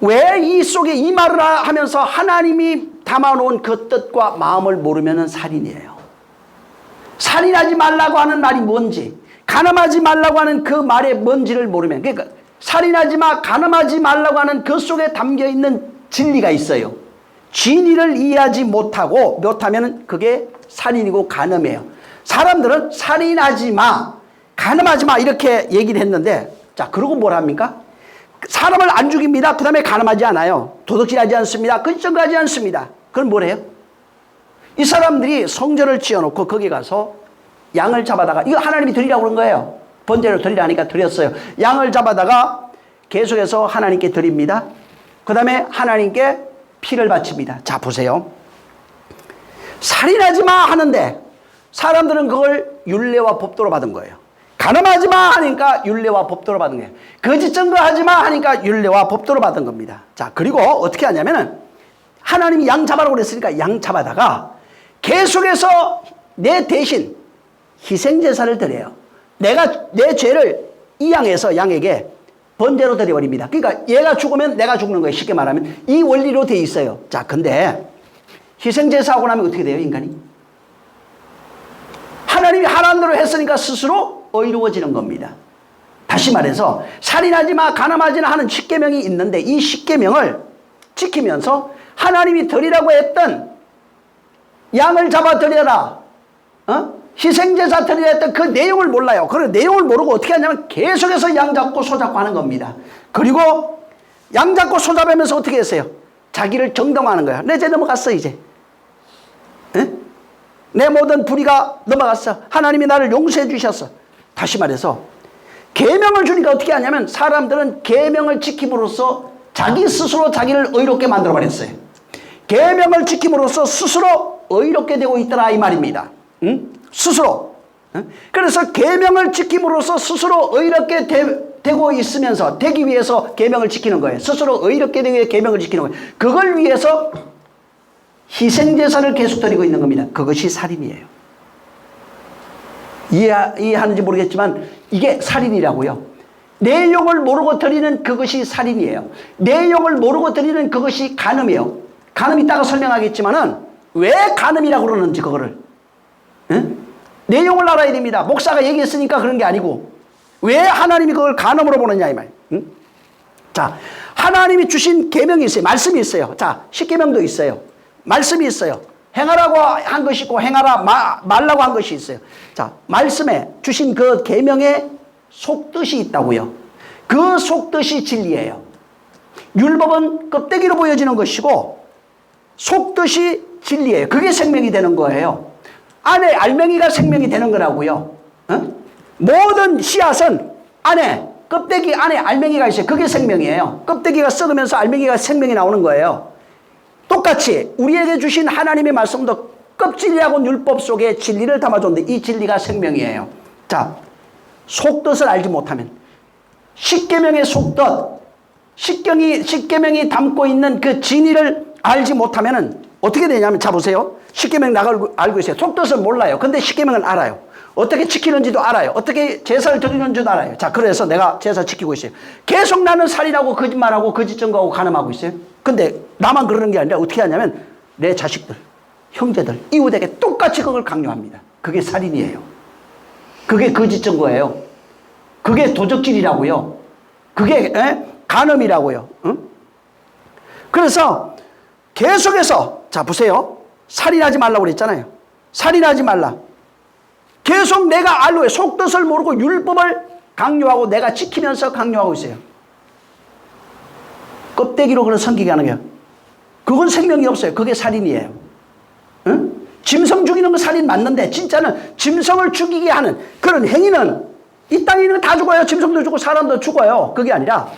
왜 이 속에 이 말을 하면서 하나님이 담아놓은 그 뜻과 마음을 모르면 살인이에요. 살인하지 말라고 하는 말이 뭔지, 간음하지 말라고 하는 그 말의 뭔지를 모르면, 그러니까 살인하지 마, 간음하지 말라고 하는 그 속에 담겨 있는 진리가 있어요. 진리를 이해하지 못하면 그게 살인이고 간음이에요. 사람들은 살인하지 마, 간음하지 마 이렇게 얘기를 했는데, 자, 그러고 뭘 합니까? 사람을 안 죽입니다. 그 다음에 간음하지 않아요. 도둑질하지 않습니다. 거짓증거하지 않습니다. 그럼 뭘 해요? 이 사람들이 성전을 지어놓고 거기 가서 양을 잡아다가, 이거 하나님이 드리라고 그런 거예요. 번제로 드리라니까 드렸어요. 양을 잡아다가 계속해서 하나님께 드립니다. 그 다음에 하나님께 피를 바칩니다. 자, 보세요. 살인하지 마 하는데 사람들은 그걸 율례와 법도로 받은 거예요. 간음하지 마 하니까 율례와 법도로 받은 거예요. 거짓 증거하지 마 하니까 율례와 법도로 받은 겁니다. 자, 그리고 어떻게 하냐면은 하나님이 양 잡아라고 그랬으니까 양 잡아다가 계속해서 내 대신 희생제사를 드려요. 내가 내 죄를 이 양에게 번제로 드려버립니다. 그러니까 얘가 죽으면 내가 죽는 거예요. 쉽게 말하면 이 원리로 돼 있어요. 자, 근데 희생제사하고 나면 어떻게 돼요, 인간이? 하나님이 하라는 대로 했으니까 스스로 의로워지는 겁니다. 다시 말해서 살인하지 마, 간음하지 마 하는 십계명이 있는데 이 십계명을 지키면서 하나님이 드리라고 했던 양을 잡아 드려라, 희생제사 드려야 했던 그 내용을 몰라요. 그 내용을 모르고 어떻게 하냐면 계속해서 양 잡고 소 잡고 하는 겁니다. 그리고 양 잡고 소 잡으면서 어떻게 했어요? 자기를 정당화하는 거야. 내 죄 넘어갔어 이제. 내 모든 불의가 넘어갔어. 하나님이 나를 용서해 주셨어. 다시 말해서 계명을 주니까 어떻게 하냐면 사람들은 계명을 지킴으로써 자기 스스로 자기를 의롭게 만들어버렸어요. 계명을 지킴으로써 스스로 의롭게 되고 있더라 이 말입니다. 스스로. 그래서 계명을 지킴으로써 스스로 의롭게 되고 있으면서 되기 위해서 계명을 지키는 거예요. 스스로 의롭게 되기 위해 계명을 지키는 거예요. 그걸 위해서 희생제사를 계속 드리고 있는 겁니다. 그것이 살인이에요. 이해하는지 모르겠지만 이게 살인이라고요. 내용을 모르고 드리는 그것이 살인이에요. 내용을 모르고 드리는 그것이 간음이에요. 간음 이따가 설명하겠지만은 왜 간음이라고 그러는지 그거를. 내용을 알아야 됩니다. 목사가 얘기했으니까 그런 게 아니고 왜 하나님이 그걸 간음으로 보느냐 이 말. 응? 자, 하나님이 주신 계명이 있어요. 말씀이 있어요. 자, 십계명도 있어요. 말씀이 있어요. 행하라고 한 것이 있고 행하라 말라고 한 것이 있어요. 자, 말씀에 주신 그 계명에 속뜻이 있다고요. 그 속뜻이 진리예요. 율법은 껍데기로 보여지는 것이고 속뜻이 진리예요. 그게 생명이 되는 거예요. 안에 알맹이가 생명이 되는 거라고요. 모든 씨앗은 안에 껍데기 안에 알맹이가 있어요. 그게 생명이에요. 껍데기가 썩으면서 알맹이가 생명이 나오는 거예요. 똑같이 우리에게 주신 하나님의 말씀도 껍질이라고 율법 속에 진리를 담아줬는데 이 진리가 생명이에요. 자, 속뜻을 알지 못하면 십계명의 속뜻, 십계명이 담고 있는 그 진리를 알지 못하면은 어떻게 되냐면 자 보세요. 십계명 알고 있어요. 속뜻은 몰라요. 근데 십계명은 알아요. 어떻게 지키는지도 알아요. 어떻게 제사를 드리는지도 알아요. 자, 그래서 내가 제사 지키고 있어요. 계속 나는 살인하고 거짓말하고 거짓 증거하고 간음하고 있어요. 근데 나만 그러는 게 아니라 어떻게 하냐면 내 자식들, 형제들, 이웃에게 똑같이 그걸 강요합니다. 그게 살인이에요. 그게 거짓 증거예요. 그게 도적질이라고요. 그게 간음이라고요. 응? 그래서 계속해서 자 보세요. 살인하지 말라고 그랬잖아요. 살인하지 말라. 계속 내가 알로에 속뜻을 모르고 율법을 강요하고 내가 지키면서 강요하고 있어요. 껍데기로 그런 섬기게 하는 거예요. 그건 생명이 없어요. 그게 살인이에요. 응? 짐승 죽이는 건 살인 맞는데 진짜는 짐승을 죽이게 하는 그런 행위는 이 땅에 있는 거 다 죽어요. 짐승도 죽고 사람도 죽어요. 그게 아니라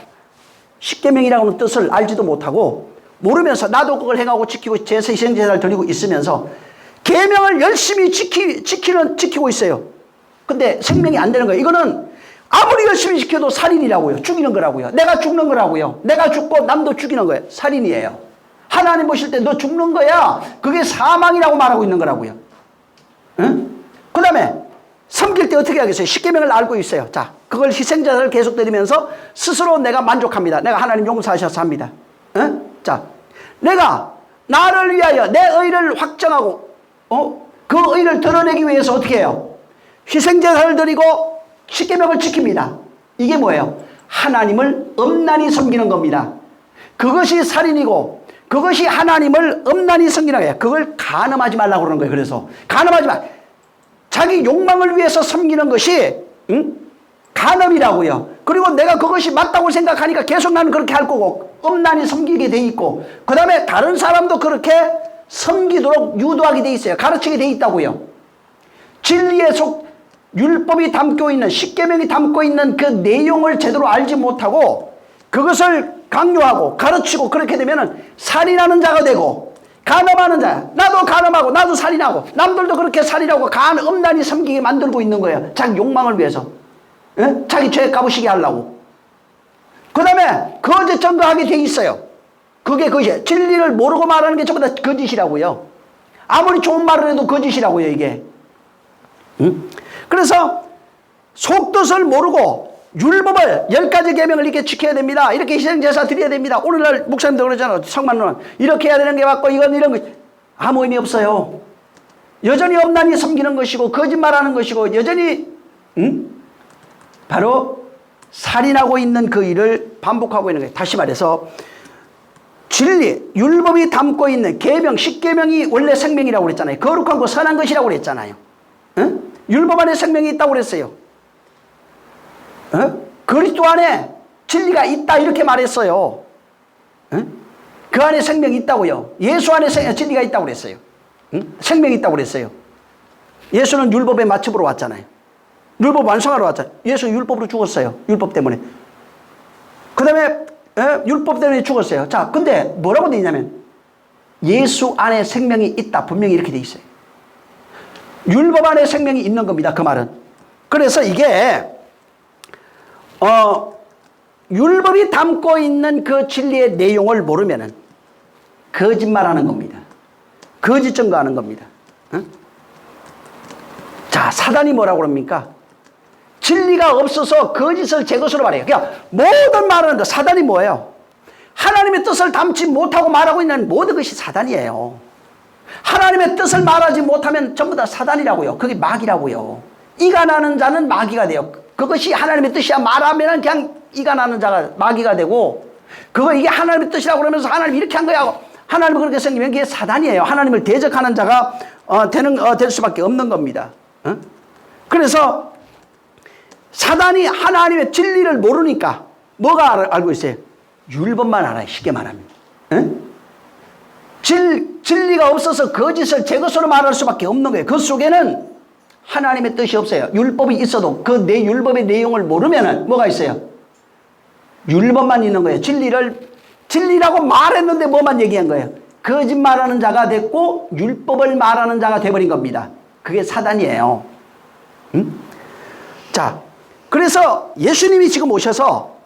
십계명이라고 하는 뜻을 알지도 못하고 모르면서 나도 그걸 행하고 지키고 제사 희생제사를 드리고 있으면서 계명을 열심히 지키고 있어요. 근데 생명이 안 되는 거예요. 이거는 아무리 열심히 지켜도 살인이라고요. 죽이는 거라고요. 내가 죽는 거라고요. 내가 죽고 남도 죽이는 거예요. 살인이에요. 하나님 보실 때 너 죽는 거야. 그게 사망이라고 말하고 있는 거라고요. 응? 그 다음에 섬길 때 어떻게 하겠어요? 십계명을 알고 있어요. 자, 그걸 희생자를 계속 드리면서 스스로 내가 만족합니다. 내가 하나님 용서하셔서 합니다. 응? 자, 내가 나를 위하여 내 의를 확정하고 그 의를 드러내기 위해서 어떻게 해요? 희생제사를 드리고 십계명을 지킵니다. 이게 뭐예요? 하나님을 엄란히 섬기는 겁니다. 그것이 살인이고 그것이 하나님을 엄란히 섬기는 거예요. 그걸 간음하지 말라고 그러는 거예요. 그래서 간음하지 마. 자기 욕망을 위해서 섬기는 것이 간음이라고요. 그리고 내가 그것이 맞다고 생각하니까 계속 나는 그렇게 할 거고 엄란히 섬기게 돼 있고 그 다음에 다른 사람도 그렇게 섬기도록 유도하게 돼 있어요. 가르치게 돼 있다고요. 진리의 율법이 담고 있는 십계명이 담고 있는 그 내용을 제대로 알지 못하고 그것을 강요하고 가르치고 그렇게 되면은 살인하는 자가 되고 간음하는 자야. 나도 간음하고 나도 살인하고 남들도 그렇게 살인하고 엄란히 섬기게 만들고 있는 거예요. 자기 욕망을 위해서. 예? 자기 죄 값으시게 하려고. 그 다음에 거짓 증거하게 돼 있어요. 그게 거짓. 진리를 모르고 말하는 게 전부 다 거짓이라고요. 아무리 좋은 말을 해도 거짓이라고요 이게. 응? 그래서 속뜻을 모르고 율법을 10가지 계명을 이렇게 지켜야 됩니다. 이렇게 희생제사 드려야 됩니다. 오늘날 목사님도 그러잖아요. 성만론 이렇게 해야 되는 게 맞고 이건 이런 거 아무 의미 없어요. 여전히 엄란히 섬기는 것이고 거짓말하는 것이고 여전히 바로 살인하고 있는 그 일을 반복하고 있는 거예요. 다시 말해서 진리, 율법이 담고 있는 계명, 십계명이 원래 생명이라고 그랬잖아요. 거룩한 거 선한 것이라고 그랬잖아요. 율법 안에 생명이 있다고 그랬어요. 그리스도 안에 진리가 있다 이렇게 말했어요. 그 안에 생명이 있다고요. 예수 안에 진리가 있다고 그랬어요. 생명이 있다고 그랬어요. 예수는 율법의 마침으로 왔잖아요. 율법 완성하러 왔잖아요. 예수 율법으로 죽었어요. 율법 때문에. 그 다음에 율법 때문에 죽었어요. 자, 근데 뭐라고 돼 있냐면 예수 안에 생명이 있다. 분명히 이렇게 돼 있어요. 율법 안에 생명이 있는 겁니다. 그 말은. 그래서 이게 율법이 담고 있는 그 진리의 내용을 모르면은 거짓말하는 겁니다. 거짓 증거하는 겁니다. 자, 사단이 뭐라고 그럽니까? 진리가 없어서 거짓을 제 것으로 말해요. 그냥 모든 말하는 거 사단이 뭐예요? 하나님의 뜻을 담지 못하고 말하고 있는 모든 것이 사단이에요. 하나님의 뜻을 말하지 못하면 전부 다 사단이라고요. 그게 마귀라고요. 이가 나는 자는 마귀가 돼요. 그것이 하나님의 뜻이야 말하면 그냥 이가 나는 자가 마귀가 되고, 그거 이게 하나님의 뜻이라고 그러면서 하나님이 이렇게 한 거야. 하나님을 그렇게 생기면 그게 사단이에요. 하나님을 대적하는 자가 될 수밖에 없는 겁니다. 그래서 사단이 하나님의 진리를 모르니까 뭐가 알고 있어요? 율법만 알아요. 쉽게 말하면. 진리가 없어서 거짓을 제 것으로 말할 수밖에 없는 거예요. 그 속에는 하나님의 뜻이 없어요. 율법이 있어도 그 내 율법의 내용을 모르면은 뭐가 있어요? 율법만 있는 거예요. 진리라고 말했는데 뭐만 얘기한 거예요? 거짓말하는 자가 됐고 율법을 말하는 자가 돼버린 겁니다. 그게 사단이에요. 자, 그래서 예수님이 지금 오셔서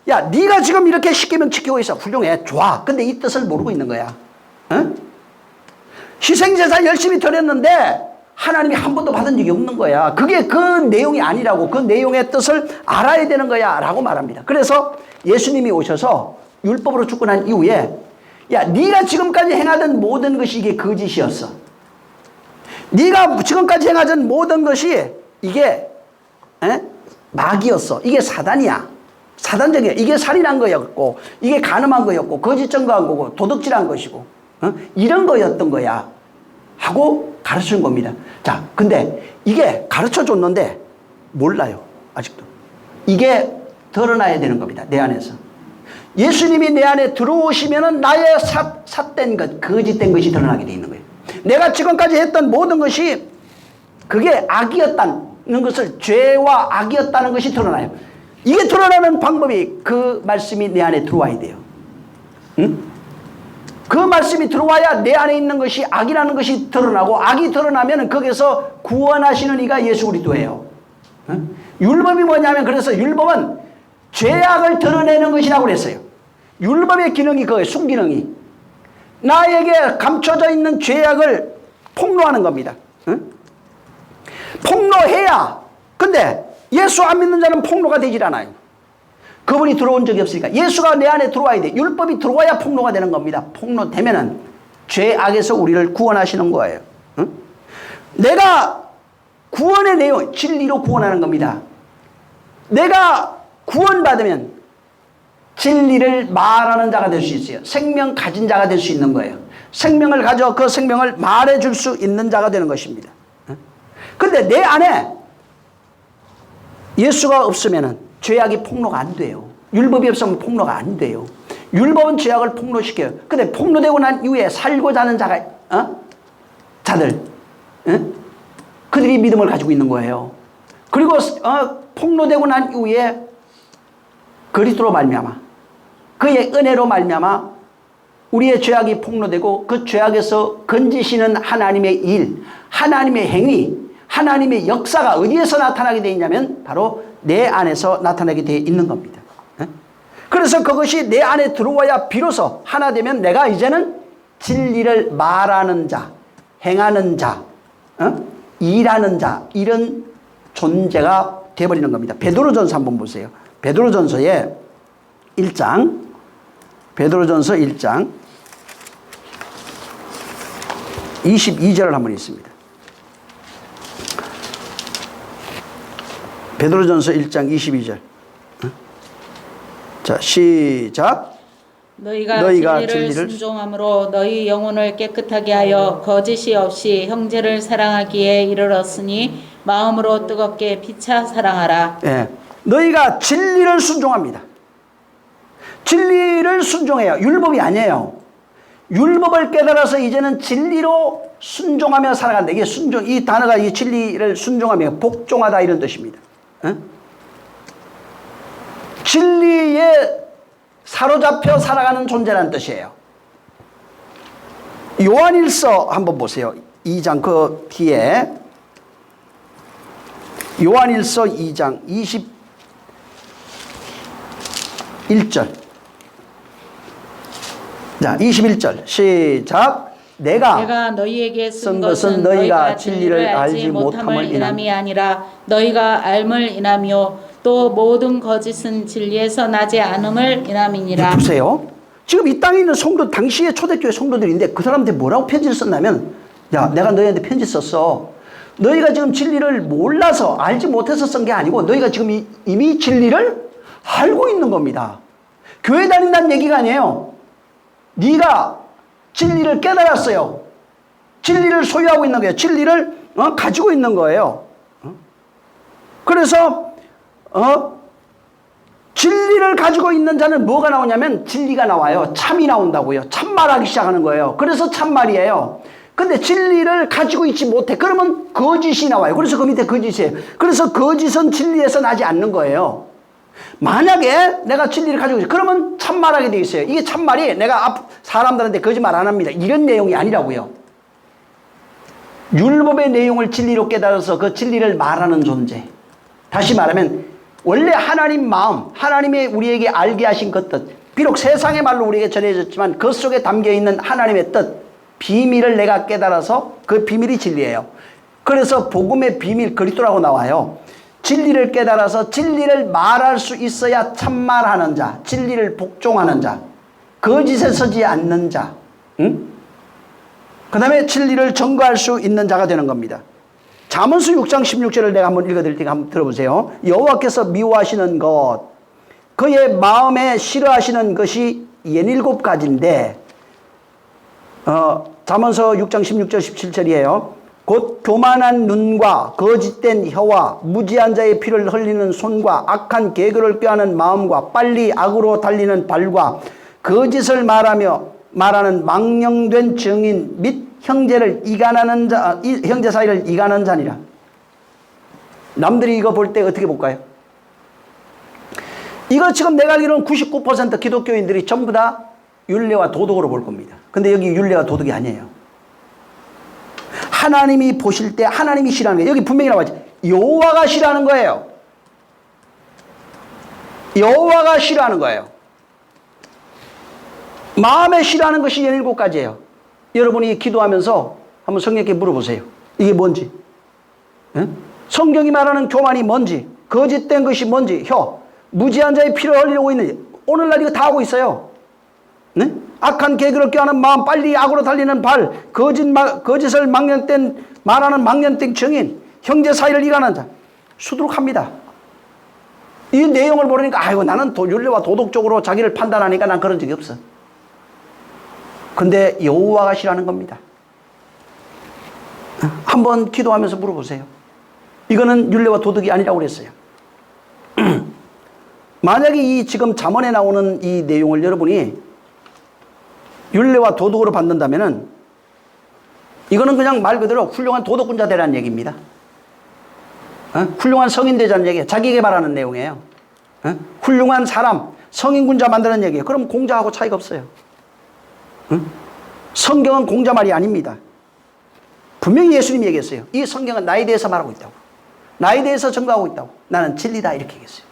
야, 네가 지금 이렇게 십계명 지키고 있어. 훌륭해. 좋아. 근데 이 뜻을 모르고 있는 거야. 희생제사 열심히 드렸는데 하나님이 한 번도 받은 적이 없는 거야. 그게 그 내용이 아니라고. 그 내용의 뜻을 알아야 되는 거야 라고 말합니다. 그래서 예수님이 오셔서 율법으로 죽고 난 이후에 야, 네가 지금까지 행하던 모든 것이 이게 거짓이었어. 네가 지금까지 행하던 모든 것이 이게 마귀였어. 이게 사단이야. 사단적이야. 이게 살인한 거였고, 이게 간음한 거였고, 거짓 증거한 거고, 도둑질한 것이고, 이런 거였던 거야 하고 가르치는 겁니다. 자, 근데 이게 가르쳐 줬는데 몰라요. 아직도. 이게 드러나야 되는 겁니다. 내 안에서. 예수님이 내 안에 들어오시면은 나의 삿된 것, 거짓된 것이 드러나게 돼 있는 거예요. 내가 지금까지 했던 모든 것이 그게 악이었다는 것을, 죄와 악이었다는 것이 드러나요. 이게 드러나는 방법이 그 말씀이 내 안에 들어와야 돼요. 그 말씀이 들어와야 내 안에 있는 것이 악이라는 것이 드러나고, 악이 드러나면 거기서 구원하시는 이가 예수 그리스도예요. 율법이 뭐냐면, 그래서 율법은 죄악을 드러내는 것이라고 그랬어요. 율법의 기능이 그거예요. 순기능이. 나에게 감춰져 있는 죄악을 폭로하는 겁니다. 폭로해야. 근데 예수 안 믿는 자는 폭로가 되질 않아요. 그분이 들어온 적이 없으니까. 예수가 내 안에 들어와야 돼. 율법이 들어와야 폭로가 되는 겁니다. 폭로되면은 죄악에서 우리를 구원하시는 거예요. 내가 구원의 내용, 진리로 구원하는 겁니다. 내가 구원받으면 진리를 말하는 자가 될 수 있어요. 생명 가진 자가 될 수 있는 거예요. 생명을 가져 그 생명을 말해줄 수 있는 자가 되는 것입니다. 근데 내 안에 예수가 없으면 죄악이 폭로가 안 돼요. 율법이 없으면 폭로가 안 돼요. 율법은 죄악을 폭로시켜요. 근데 폭로되고 난 이후에 살고자 하는 자들, 그들이 믿음을 가지고 있는 거예요. 그리고 폭로되고 난 이후에 그리스도로 말미암아, 그의 은혜로 말미암아 우리의 죄악이 폭로되고, 그 죄악에서 건지시는 하나님의 일, 하나님의 행위, 하나님의 역사가 어디에서 나타나게 되어 있냐면 바로 내 안에서 나타나게 되어 있는 겁니다. 그래서 그것이 내 안에 들어와야 비로소 하나 되면 내가 이제는 진리를 말하는 자, 행하는 자, 일하는 자, 이런 존재가 되어버리는 겁니다. 베드로전서 한번 보세요. 베드로전서의 1장, 베드로전서 1장 22절을 한번 읽습니다. 베드로전서 1장 22절. 자, 시작. 너희가 진리를 순종함으로 너희 영혼을 깨끗하게 하여 거짓이 없이 형제를 사랑하기에 이르렀으니 마음으로 뜨겁게 피차 사랑하라. 예, 너희가 진리를 순종합니다. 진리를 순종해요. 율법이 아니에요. 율법을 깨달아서 이제는 진리로 순종하며 살아간다. 이게 순종, 이 단어가 이 진리를 순종하며 복종하다 이런 뜻입니다. 진리에 사로잡혀 살아가는 존재라는 뜻이에요. 요한일서 한번 보세요. 2장 그 뒤에 요한일서 2장 21절. 자, 21절 시작. 내가 너희에게 쓴 것은 너희가 진리를 알지 못함을 인함이 아니라 너희가 알을 인하며 또 모든 거짓은 진리에서 나지 않음을 인함이니라. 보세요. 지금 이 땅에 있는 성도, 당시의 초대교회 성도들인데 그 사람한테 뭐라고 편지를 썼냐면, 야, 내가 너희한테 편지 썼어. 너희가 지금 진리를 몰라서, 알지 못해서 쓴 게 아니고 너희가 지금 이미 진리를 알고 있는 겁니다. 교회 다닌다는 얘기가 아니에요. 네가 진리를 깨달았어요. 진리를 소유하고 있는 거예요. 진리를 가지고 있는 거예요. 그래서 진리를 가지고 있는 자는 뭐가 나오냐면 진리가 나와요. 참이 나온다고요. 참말하기 시작하는 거예요. 그래서 참말이에요. 근데 진리를 가지고 있지 못해. 그러면 거짓이 나와요. 그래서 그 밑에 거짓이에요. 그래서 거짓은 진리에서 나지 않는 거예요. 만약에 내가 진리를 가지고 있어요. 그러면 참말하게 되어 있어요. 이게 참말이 내가 사람들한테 거짓말 안 합니다. 이런 내용이 아니라고요. 율법의 내용을 진리로 깨달아서 그 진리를 말하는 존재. 다시 말하면 원래 하나님 마음, 하나님의 우리에게 알게 하신 그 뜻, 비록 세상의 말로 우리에게 전해졌지만 그 속에 담겨있는 하나님의 뜻, 비밀을 내가 깨달아서 그 비밀이 진리예요. 그래서 복음의 비밀 그리스도라고 나와요. 진리를 깨달아서 진리를 말할 수 있어야 참말하는 자, 진리를 복종하는 자, 거짓에 서지 않는 자, 그 다음에 진리를 증거할 수 있는 자가 되는 겁니다. 잠언서 6장 16절을 내가 한번 읽어드릴 테니까 한번 들어보세요. 여호와께서 미워하시는 것, 그의 마음에 싫어하시는 것이 17가지인데 잠언서 6장 16절 17절이에요. 곧 교만한 눈과 거짓된 혀와 무지한 자의 피를 흘리는 손과 악한 계교를 꾀하는 마음과 빨리 악으로 달리는 발과 거짓을 말하는 망령된 증인 및 형제를 이간하는 자, 형제 사이를 이간하는 자니라. 남들이 이거 볼 때 어떻게 볼까요? 이거 지금 내가 알기로는 99% 기독교인들이 전부 다 율례와 도덕으로 볼 겁니다. 근데 여기 율례와 도덕이 아니에요. 하나님이 보실 때 하나님이 싫어하는 거예요. 여기 분명히 나와 있죠. 여호와가 싫어하는 거예요. 여호와가 싫어하는 거예요. 마음에 싫어하는 것이 17가지예요. 여러분이 기도하면서 한번 성령께 물어보세요. 이게 뭔지. 예? 성경이 말하는 교만이 뭔지, 거짓된 것이 뭔지, 혀, 무지한 자의 피를 흘리려고 있는지. 오늘날 이거 다 하고 있어요. 네? 악한 계교를 꾀하는 마음, 빨리 악으로 달리는 발, 거짓을 말하는 망령된 증인, 형제 사이를 이간하는 자. 수두룩합니다. 이 내용을 모르니까 아이고 나는 율례와 도덕적으로 자기를 판단하니까 난 그런 적이 없어. 근데 여호와가 싫어하는 겁니다. 한번 기도하면서 물어보세요. 이거는 율례와 도덕이 아니라고 그랬어요. 만약에 이 지금 잠언에 나오는 이 내용을 여러분이 율례와 도덕으로 받는다면은 이거는 그냥 말 그대로 훌륭한 도덕군자 되라는 얘기입니다. 훌륭한 성인 되자는 얘기예요. 자기 개발하는 내용이에요. 훌륭한 사람, 성인군자 만드는 얘기예요. 그럼 공자하고 차이가 없어요. 성경은 공자 말이 아닙니다. 분명히 예수님이 얘기했어요. 이 성경은 나에 대해서 말하고 있다고. 나에 대해서 증거하고 있다고. 나는 진리다 이렇게 얘기했어요.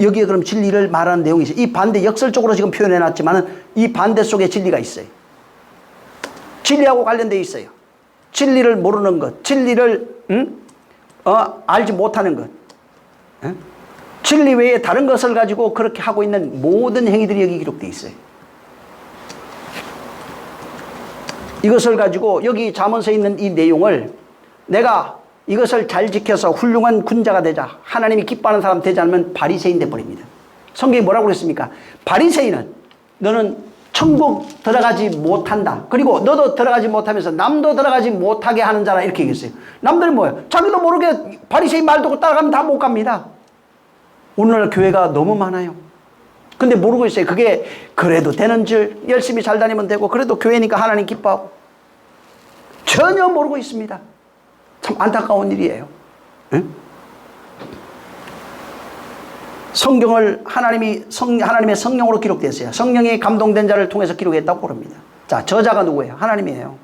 여기에 그럼 진리를 말하는 내용이 있어요. 이 반대 역설적으로 지금 표현해놨지만 이 반대 속에 진리가 있어요. 진리하고 관련되어 있어요. 진리를 모르는 것, 진리를 알지 못하는 것, 진리 외에 다른 것을 가지고 그렇게 하고 있는 모든 행위들이 여기 기록되어 있어요. 이것을 가지고 여기 잠언서에 있는 이 내용을 내가 이것을 잘 지켜서 훌륭한 군자가 되자, 하나님이 기뻐하는 사람 되지 않으면 바리새인 돼버립니다. 성경이 뭐라고 그랬습니까? 바리새인은 너는 천국 들어가지 못한다. 그리고 너도 들어가지 못하면서 남도 들어가지 못하게 하는 자라 이렇게 얘기했어요. 남들은 뭐예요? 자기도 모르게 바리새인 말 듣고 따라가면 다 못 갑니다. 오늘날 교회가 너무 많아요. 근데 모르고 있어요. 그게 그래도 되는 줄, 열심히 잘 다니면 되고 그래도 교회니까 하나님 기뻐하고 전혀 모르고 있습니다. 참 안타까운 일이에요. 응? 성경을 하나님의 성령으로 기록됐어요. 성령이 감동된 자를 통해서 기록했다고 그럽니다. 자, 저자가 누구예요? 하나님이에요.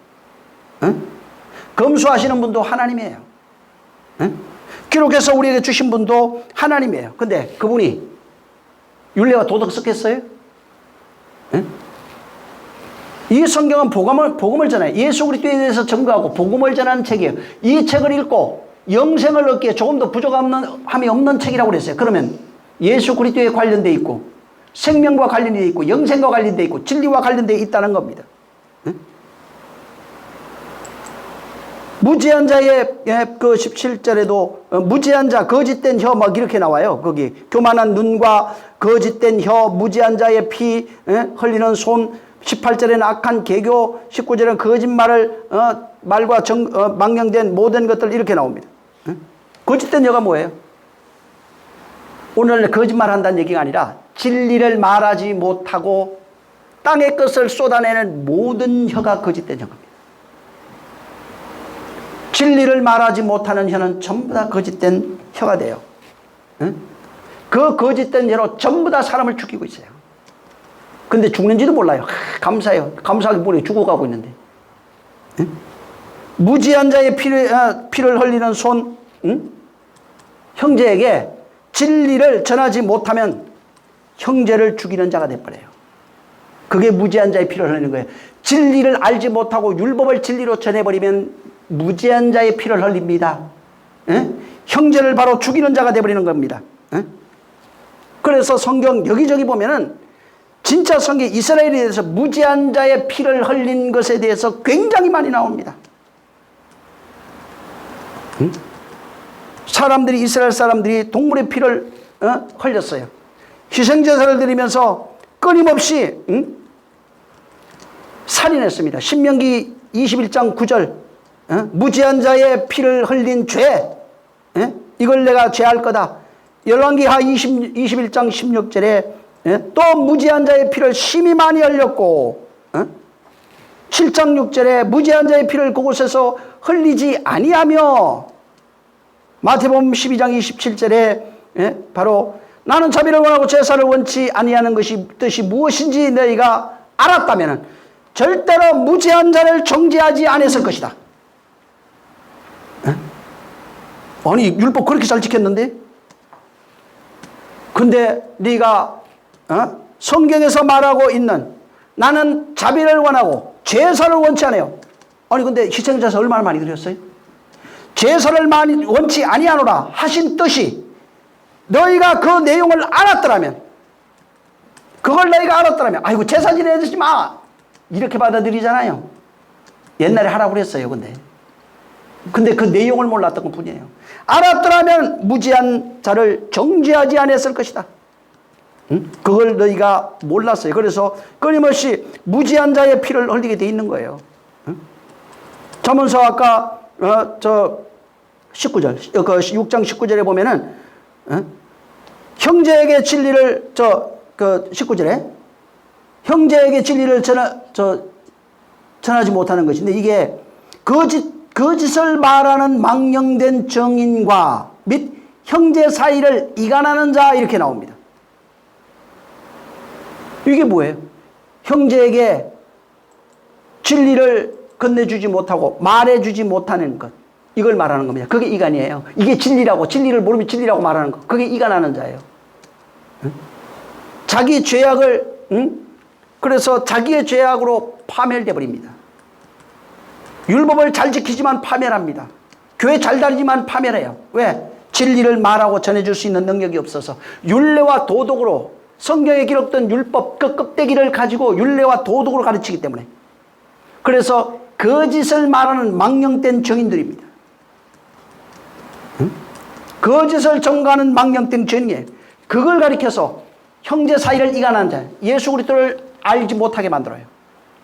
응? 검수하시는 분도 하나님이에요. 응? 기록해서 우리에게 주신 분도 하나님이에요. 근데 그분이 율례와 도덕 섞였어요? 응? 이 성경은 복음을 전해요. 예수 그리스도에 대해서 증거하고 복음을 전하는 책이에요. 이 책을 읽고 영생을 얻기에 조금 더 부족함이 없는 책이라고 그랬어요. 그러면 예수 그리스도에 관련돼 있고 생명과 관련되어 있고 영생과 관련되어 있고 진리와 관련되어 있다는 겁니다. 무지한 자의 그 17절에도 무지한 자, 거짓된 혀 막 이렇게 나와요. 거기 교만한 눈과 거짓된 혀, 무지한 자의 피 흘리는 손, 18절에는 악한 개교, 19절에는 거짓말을 말과 망령된 모든 것들 이렇게 나옵니다. 거짓된 혀가 뭐예요? 오늘 거짓말 한다는 얘기가 아니라 진리를 말하지 못하고 땅의 것을 쏟아내는 모든 혀가 거짓된 혀입니다. 진리를 말하지 못하는 혀는 전부 다 거짓된 혀가 돼요. 그 거짓된 혀로 전부 다 사람을 죽이고 있어요. 근데 죽는지도 몰라요. 감사해요. 감사하게 모르게 죽어가고 있는데. 무지한 자의 피를 흘리는 손, 형제에게 진리를 전하지 못하면 형제를 죽이는 자가 돼버려요. 그게 무지한 자의 피를 흘리는 거예요. 진리를 알지 못하고 율법을 진리로 전해버리면 무지한 자의 피를 흘립니다. 형제를 바로 죽이는 자가 돼버리는 겁니다. 그래서 성경 여기저기 보면은 진짜 성경 이스라엘에 대해서 무지한 자의 피를 흘린 것에 대해서 굉장히 많이 나옵니다. 사람들이, 이스라엘 사람들이 동물의 피를 흘렸어요. 희생제사를 드리면서 끊임없이 살인했습니다. 신명기 21장 9절 무지한 자의 피를 흘린 죄, 이걸 내가 죄할 거다. 열왕기하 21장 16절에 또 무지한 자의 피를 심히 많이 흘렸고 7장 6절에 무지한 자의 피를 그곳에서 흘리지 아니하며 마태복음 12장 27절에 바로 나는 자비를 원하고 제사를 원치 아니하는 것이 뜻이 무엇인지 너희가 알았다면 절대로 무지한 자를 정죄하지 않았을 것이다. 아니 율법 그렇게 잘 지켰는데 근데 네가 성경에서 말하고 있는 나는 자비를 원하고 제사를 원치 않아요. 아니 근데 희생제사 얼마나 많이 드렸어요? 제사를 많이 원치 아니하노라 하신 뜻이 너희가 그 내용을 알았더라면 그걸 너희가 알았더라면 아이고 제사 지내지 마 이렇게 받아들이잖아요. 옛날에 하라고 그랬어요. 근데 그 내용을 몰랐던 것 뿐이에요. 알았더라면 무지한 자를 정죄하지 않았을 것이다. 그걸 너희가 몰랐어요. 그래서 끊임없이 무지한 자의 피를 흘리게 돼 있는 거예요. 잠언서 아까 19절, 그 6장 19절에 보면은 형제에게 진리를 19절에 형제에게 진리를 전하지 못하는 것인데 이게 거짓을 말하는 망령된 정인과 및 형제 사이를 이간하는 자 이렇게 나옵니다. 이게 뭐예요? 형제에게 진리를 건네주지 못하고 말해주지 못하는 것 이걸 말하는 겁니다. 그게 이간이에요. 이게 진리라고 진리를 모르면 진리라고 말하는 것 그게 이간하는 자예요. 자기 죄악을 그래서 자기의 죄악으로 파멸돼 버립니다. 율법을 잘 지키지만 파멸합니다. 교회 잘 다니지만 파멸해요. 왜? 진리를 말하고 전해줄 수 있는 능력이 없어서 율례와 도덕으로 성경에 기록된 율법 그 껍데기를 가지고 율례와 도덕으로 가르치기 때문에 그래서 거짓을 말하는 망령된 정인들입니다. 거짓을 전가하는 망령된 정인이에요. 그걸 가리켜서 형제 사이를 이간하는 자 예수 그리스도를 알지 못하게 만들어요.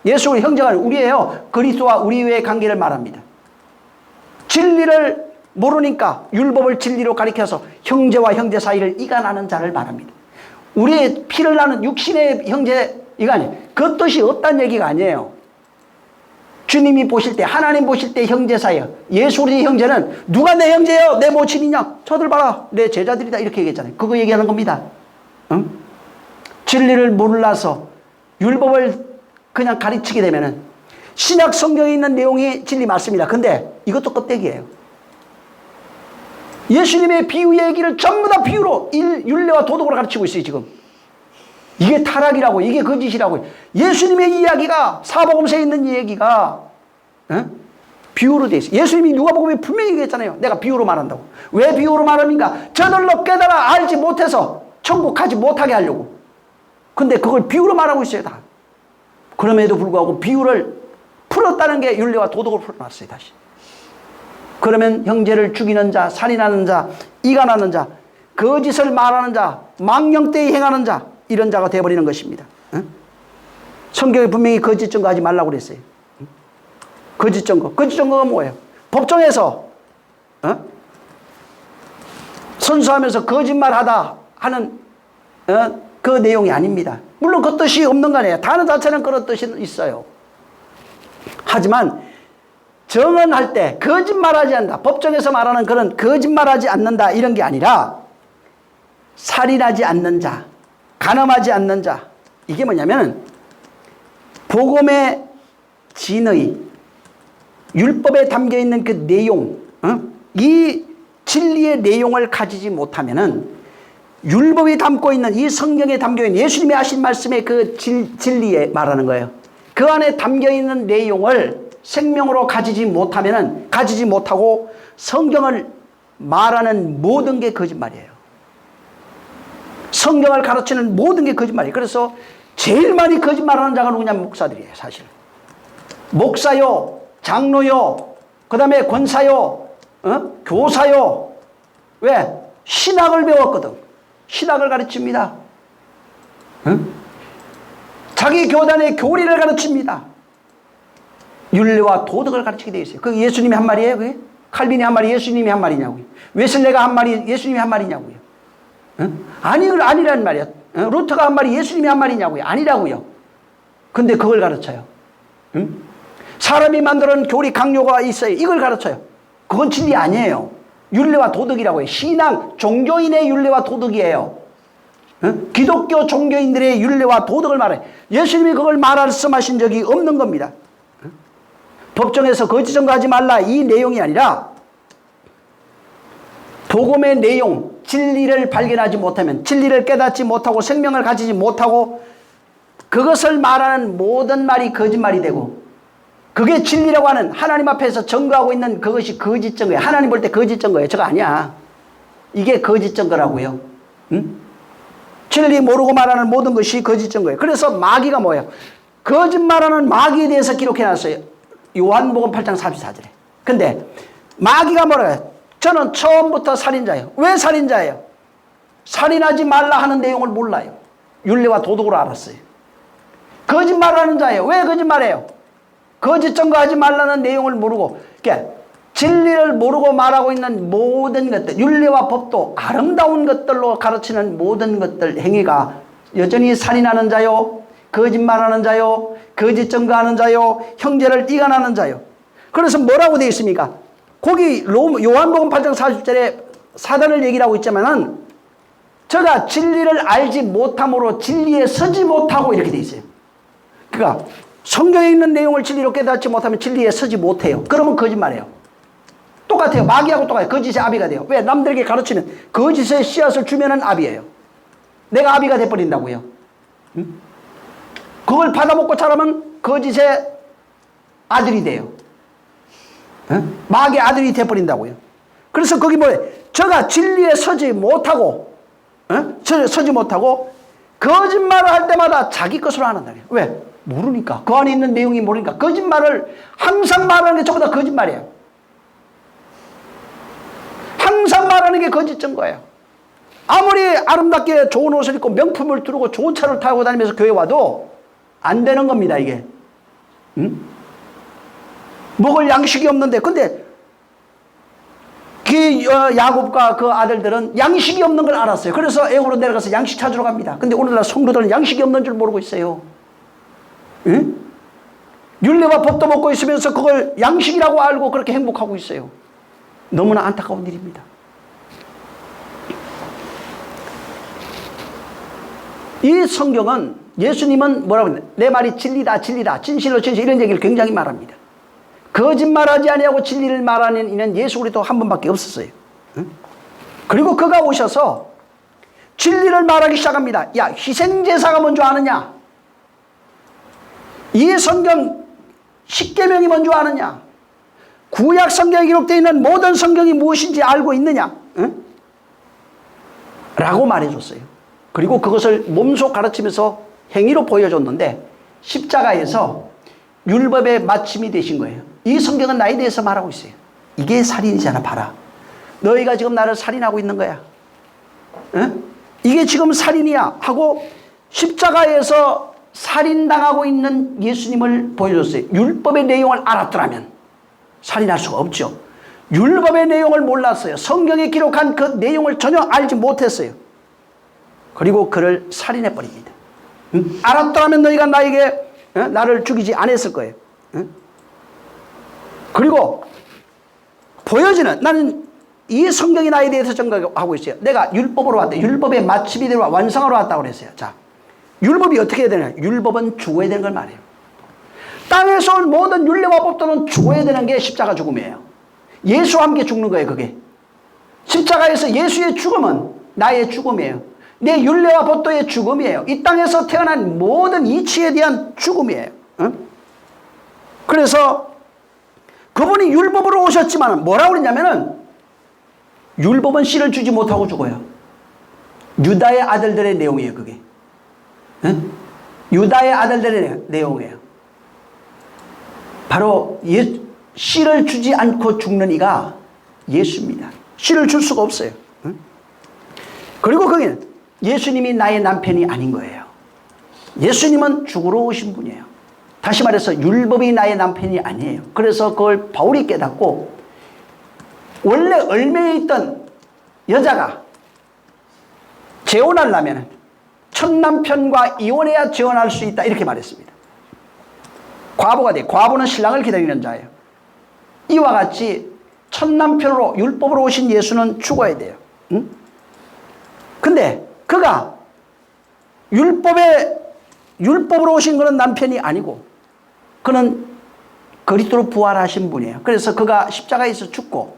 예수 그리스도 형제가 우리예요. 그리스도와 우리의 관계를 말합니다. 진리를 모르니까 율법을 진리로 가리켜서 형제와 형제 사이를 이간하는 자를 말합니다. 우리의 피를 나는 육신의 형제 이간이 그 뜻이 없다는 얘기가 아니에요. 주님이 보실 때 하나님 보실 때 형제 사이요. 예수 그리스도의 형제는 누가 내 형제예요? 내 모친이냐? 저들 봐라. 내 제자들이다. 이렇게 얘기했잖아요. 그거 얘기하는 겁니다. 진리를 몰라서 율법을 그냥 가르치게 되면은 신약 성경에 있는 내용이 진리 맞습니다. 근데 이것도 껍데기예요. 예수님의 비유 얘기를 전부 다 비유로 율례와 도덕으로 가르치고 있어요. 지금 이게 타락이라고 이게 거짓이라고 예수님의 이야기가 사복음서에 있는 이 얘기가 비유로 돼 있어요. 예수님이 누가복음에 분명히 얘기했잖아요. 내가 비유로 말한다고. 왜 비유로 말합니까? 저들로 깨달아 알지 못해서 천국 가지 못하게 하려고. 근데 그걸 비유로 말하고 있어요, 다. 그럼에도 불구하고 비유를 풀었다는 게 윤리와 도덕을 풀어놨어요, 다시. 그러면 형제를 죽이는 자, 살인하는 자, 이간하는 자, 거짓을 말하는 자, 망령되이 행하는 자, 이런 자가 되어버리는 것입니다. 성경에 분명히 거짓 증거하지 말라고 그랬어요. 거짓 증거. 거짓 증거가 뭐예요? 법정에서 선수하면서 거짓말하다 하는 그 내용이 아닙니다. 물론 그 뜻이 없는 거 아니에요. 단어 자체는 그런 뜻이 있어요. 하지만 정언할 때 거짓말하지 않는다. 법정에서 말하는 그런 거짓말하지 않는다 이런 게 아니라 살인하지 않는 자, 간음하지 않는 자, 이게 뭐냐면 복음의 진의, 율법에 담겨있는 그 내용, 이 진리의 내용을 가지지 못하면은 율법이 담고 있는 이 성경에 담겨있는 예수님이 하신 말씀의 그 진리에 말하는 거예요. 그 안에 담겨있는 내용을 생명으로 가지지 못하면은, 가지지 못하고 성경을 말하는 모든 게 거짓말이에요. 성경을 가르치는 모든 게 거짓말이에요. 그래서 제일 많이 거짓말하는 자가 누구냐면 목사들이에요, 사실. 목사요, 장로요, 그 다음에 권사요, 교사요. 왜? 신학을 배웠거든. 신학을 가르칩니다. 자기 교단의 교리를 가르칩니다. 윤리와 도덕을 가르치게 되어 있어요. 그게 예수님이 한 말이에요, 그게? 칼빈이 한 말이 예수님이 한 말이냐고요. 웨슬레가 한 말이 예수님이 한 말이냐고요. 아니란 말이야. 루터가 한 말이 예수님이 한 말이냐고요. 아니라고요. 근데 그걸 가르쳐요. 사람이 만들어낸 교리 강요가 있어요. 이걸 가르쳐요. 그건 진리 아니에요. 윤리와 도덕이라고 해요. 신앙, 종교인의 윤리와 도덕이에요. 기독교 종교인들의 윤리와 도덕을 말해요. 예수님이 그걸 말씀하신 적이 없는 겁니다. 법정에서 거짓 증거하지 말라 이 내용이 아니라 복음의 내용, 진리를 발견하지 못하면, 진리를 깨닫지 못하고 생명을 가지지 못하고 그것을 말하는 모든 말이 거짓말이 되고, 그게 진리라고 하는 하나님 앞에서 증거하고 있는 그것이 거짓 증거예요. 하나님 볼 때 거짓 증거예요. 저거 아니야. 이게 거짓 증거라고요. 진리 모르고 말하는 모든 것이 거짓 증거예요. 그래서 마귀가 뭐예요? 거짓말하는 마귀에 대해서 기록해놨어요. 요한복음 8장 34절에. 근데 마귀가 뭐라고 해요? 저는 처음부터 살인자예요. 왜 살인자예요? 살인하지 말라 하는 내용을 몰라요. 윤리와 도덕으로 알았어요. 거짓말하는 자예요. 왜 거짓말해요? 거짓 증거하지 말라는 내용을 모르고, 그러니까 진리를 모르고 말하고 있는 모든 것들, 윤리와 법도 아름다운 것들로 가르치는 모든 것들 행위가 여전히 살인하는 자요, 거짓말하는 자요, 거짓 증거하는 자요, 형제를 이간하는 자요. 그래서 뭐라고 되어 있습니까? 거기 요한복음 8장 40절에 사단을 얘기를 하고 있지만은 저가 진리를 알지 못함으로 진리에 서지 못하고 이렇게 되어 있어요. 그러니까 성경에 있는 내용을 진리로 깨닫지 못하면 진리에 서지 못해요. 그러면 거짓말이에요. 똑같아요. 마귀하고 똑같아요. 거짓의 아비가 돼요. 왜? 남들에게 가르치면 거짓의 씨앗을 주면은 아비예요. 내가 아비가 돼버린다고요. 그걸 받아먹고 자라면 거짓의 아들이 돼요. 마귀의 아들이 돼버린다고요. 그래서 거기 뭐예요? 저가 진리에 서지 못하고, 서지 못하고 거짓말을 할 때마다 자기 것으로 한다. 왜? 모르니까. 그 안에 있는 내용이 모르니까. 거짓말을 항상 말하는 게 전부 다 거짓말이에요. 항상 말하는 게 거짓 증거예요. 아무리 아름답게 좋은 옷을 입고 명품을 두르고 좋은 차를 타고 다니면서 교회 와도 안 되는 겁니다, 이게. 먹을 양식이 없는데, 근데 그 야곱과 그 아들들은 양식이 없는 걸 알았어요. 그래서 애굽으로 내려가서 양식 찾으러 갑니다. 근데 오늘날 성도들은 양식이 없는 줄 모르고 있어요. 응? 윤리와 법도 먹고 있으면서 그걸 양식이라고 알고 그렇게 행복하고 있어요. 너무나 안타까운 일입니다. 이 성경은, 예수님은 뭐라고 했냐? 내 말이 진리다, 진리다, 진실로 진실, 이런 얘기를 굉장히 말합니다. 거짓말하지 아니하고 진리를 말하는 이는 예수 그리스도 한 분밖에 없었어요. 그리고 그가 오셔서 진리를 말하기 시작합니다. 야, 희생제사가 뭔 줄 아느냐? 이 성경 십계명이 뭔 줄 아느냐? 구약 성경에 기록되어 있는 모든 성경이 무엇인지 알고 있느냐? 라고 말해줬어요. 그리고 그것을 몸소 가르치면서 행위로 보여줬는데 십자가에서 율법의 마침이 되신 거예요. 이 성경은 나에 대해서 말하고 있어요. 이게 살인이잖아. 봐라. 너희가 지금 나를 살인하고 있는 거야. 응? 이게 지금 살인이야 하고 십자가에서 살인당하고 있는 예수님을 보여줬어요. 율법의 내용을 알았더라면 살인할 수가 없죠. 율법의 내용을 몰랐어요. 성경에 기록한 그 내용을 전혀 알지 못했어요. 그리고 그를 살인해 버립니다. 응? 알았더라면 너희가 나를 죽이지 않았을 거예요. 응? 그리고 보여지는, 나는 이 성경이 나에 대해서 증거하고 있어요. 내가 율법으로 왔다. 율법의 마침이 되고 완성하러 왔다고 그랬어요. 자, 율법이 어떻게 해야 되냐? 율법은 죽어야 되는 걸 말해요. 땅에서 온 모든 율례와 법도는 죽어야 되는 게 십자가 죽음이에요. 예수와 함께 죽는 거예요, 그게. 십자가에서 예수의 죽음은 나의 죽음이에요. 내 율례와 법도의 죽음이에요. 이 땅에서 태어난 모든 이치에 대한 죽음이에요. 응? 그래서 그분이 율법으로 오셨지만 뭐라고 그랬냐면은 율법은 씨를 주지 못하고 죽어요. 유다의 아들들의 내용이에요, 그게. 응? 유다의 아들들의 내용이에요. 바로 씨를 주지 않고 죽는 이가 예수입니다. 씨를 줄 수가 없어요. 응? 그리고 거기는 예수님이 나의 남편이 아닌 거예요. 예수님은 죽으러 오신 분이에요. 다시 말해서 율법이 나의 남편이 아니에요. 그래서 그걸 바울이 깨닫고 원래 얼매에 있던 여자가 재혼하려면 첫 남편과 이혼해야 재혼할 수 있다 이렇게 말했습니다. 과부가 돼. 과부는 신랑을 기다리는 자예요. 이와 같이 첫 남편으로 율법으로 오신 예수는 죽어야 돼요. 응? 근데 그가 율법으로 오신 그런 남편이 아니고 그는 그리스도로 부활하신 분이에요. 그래서 그가 십자가에서 죽고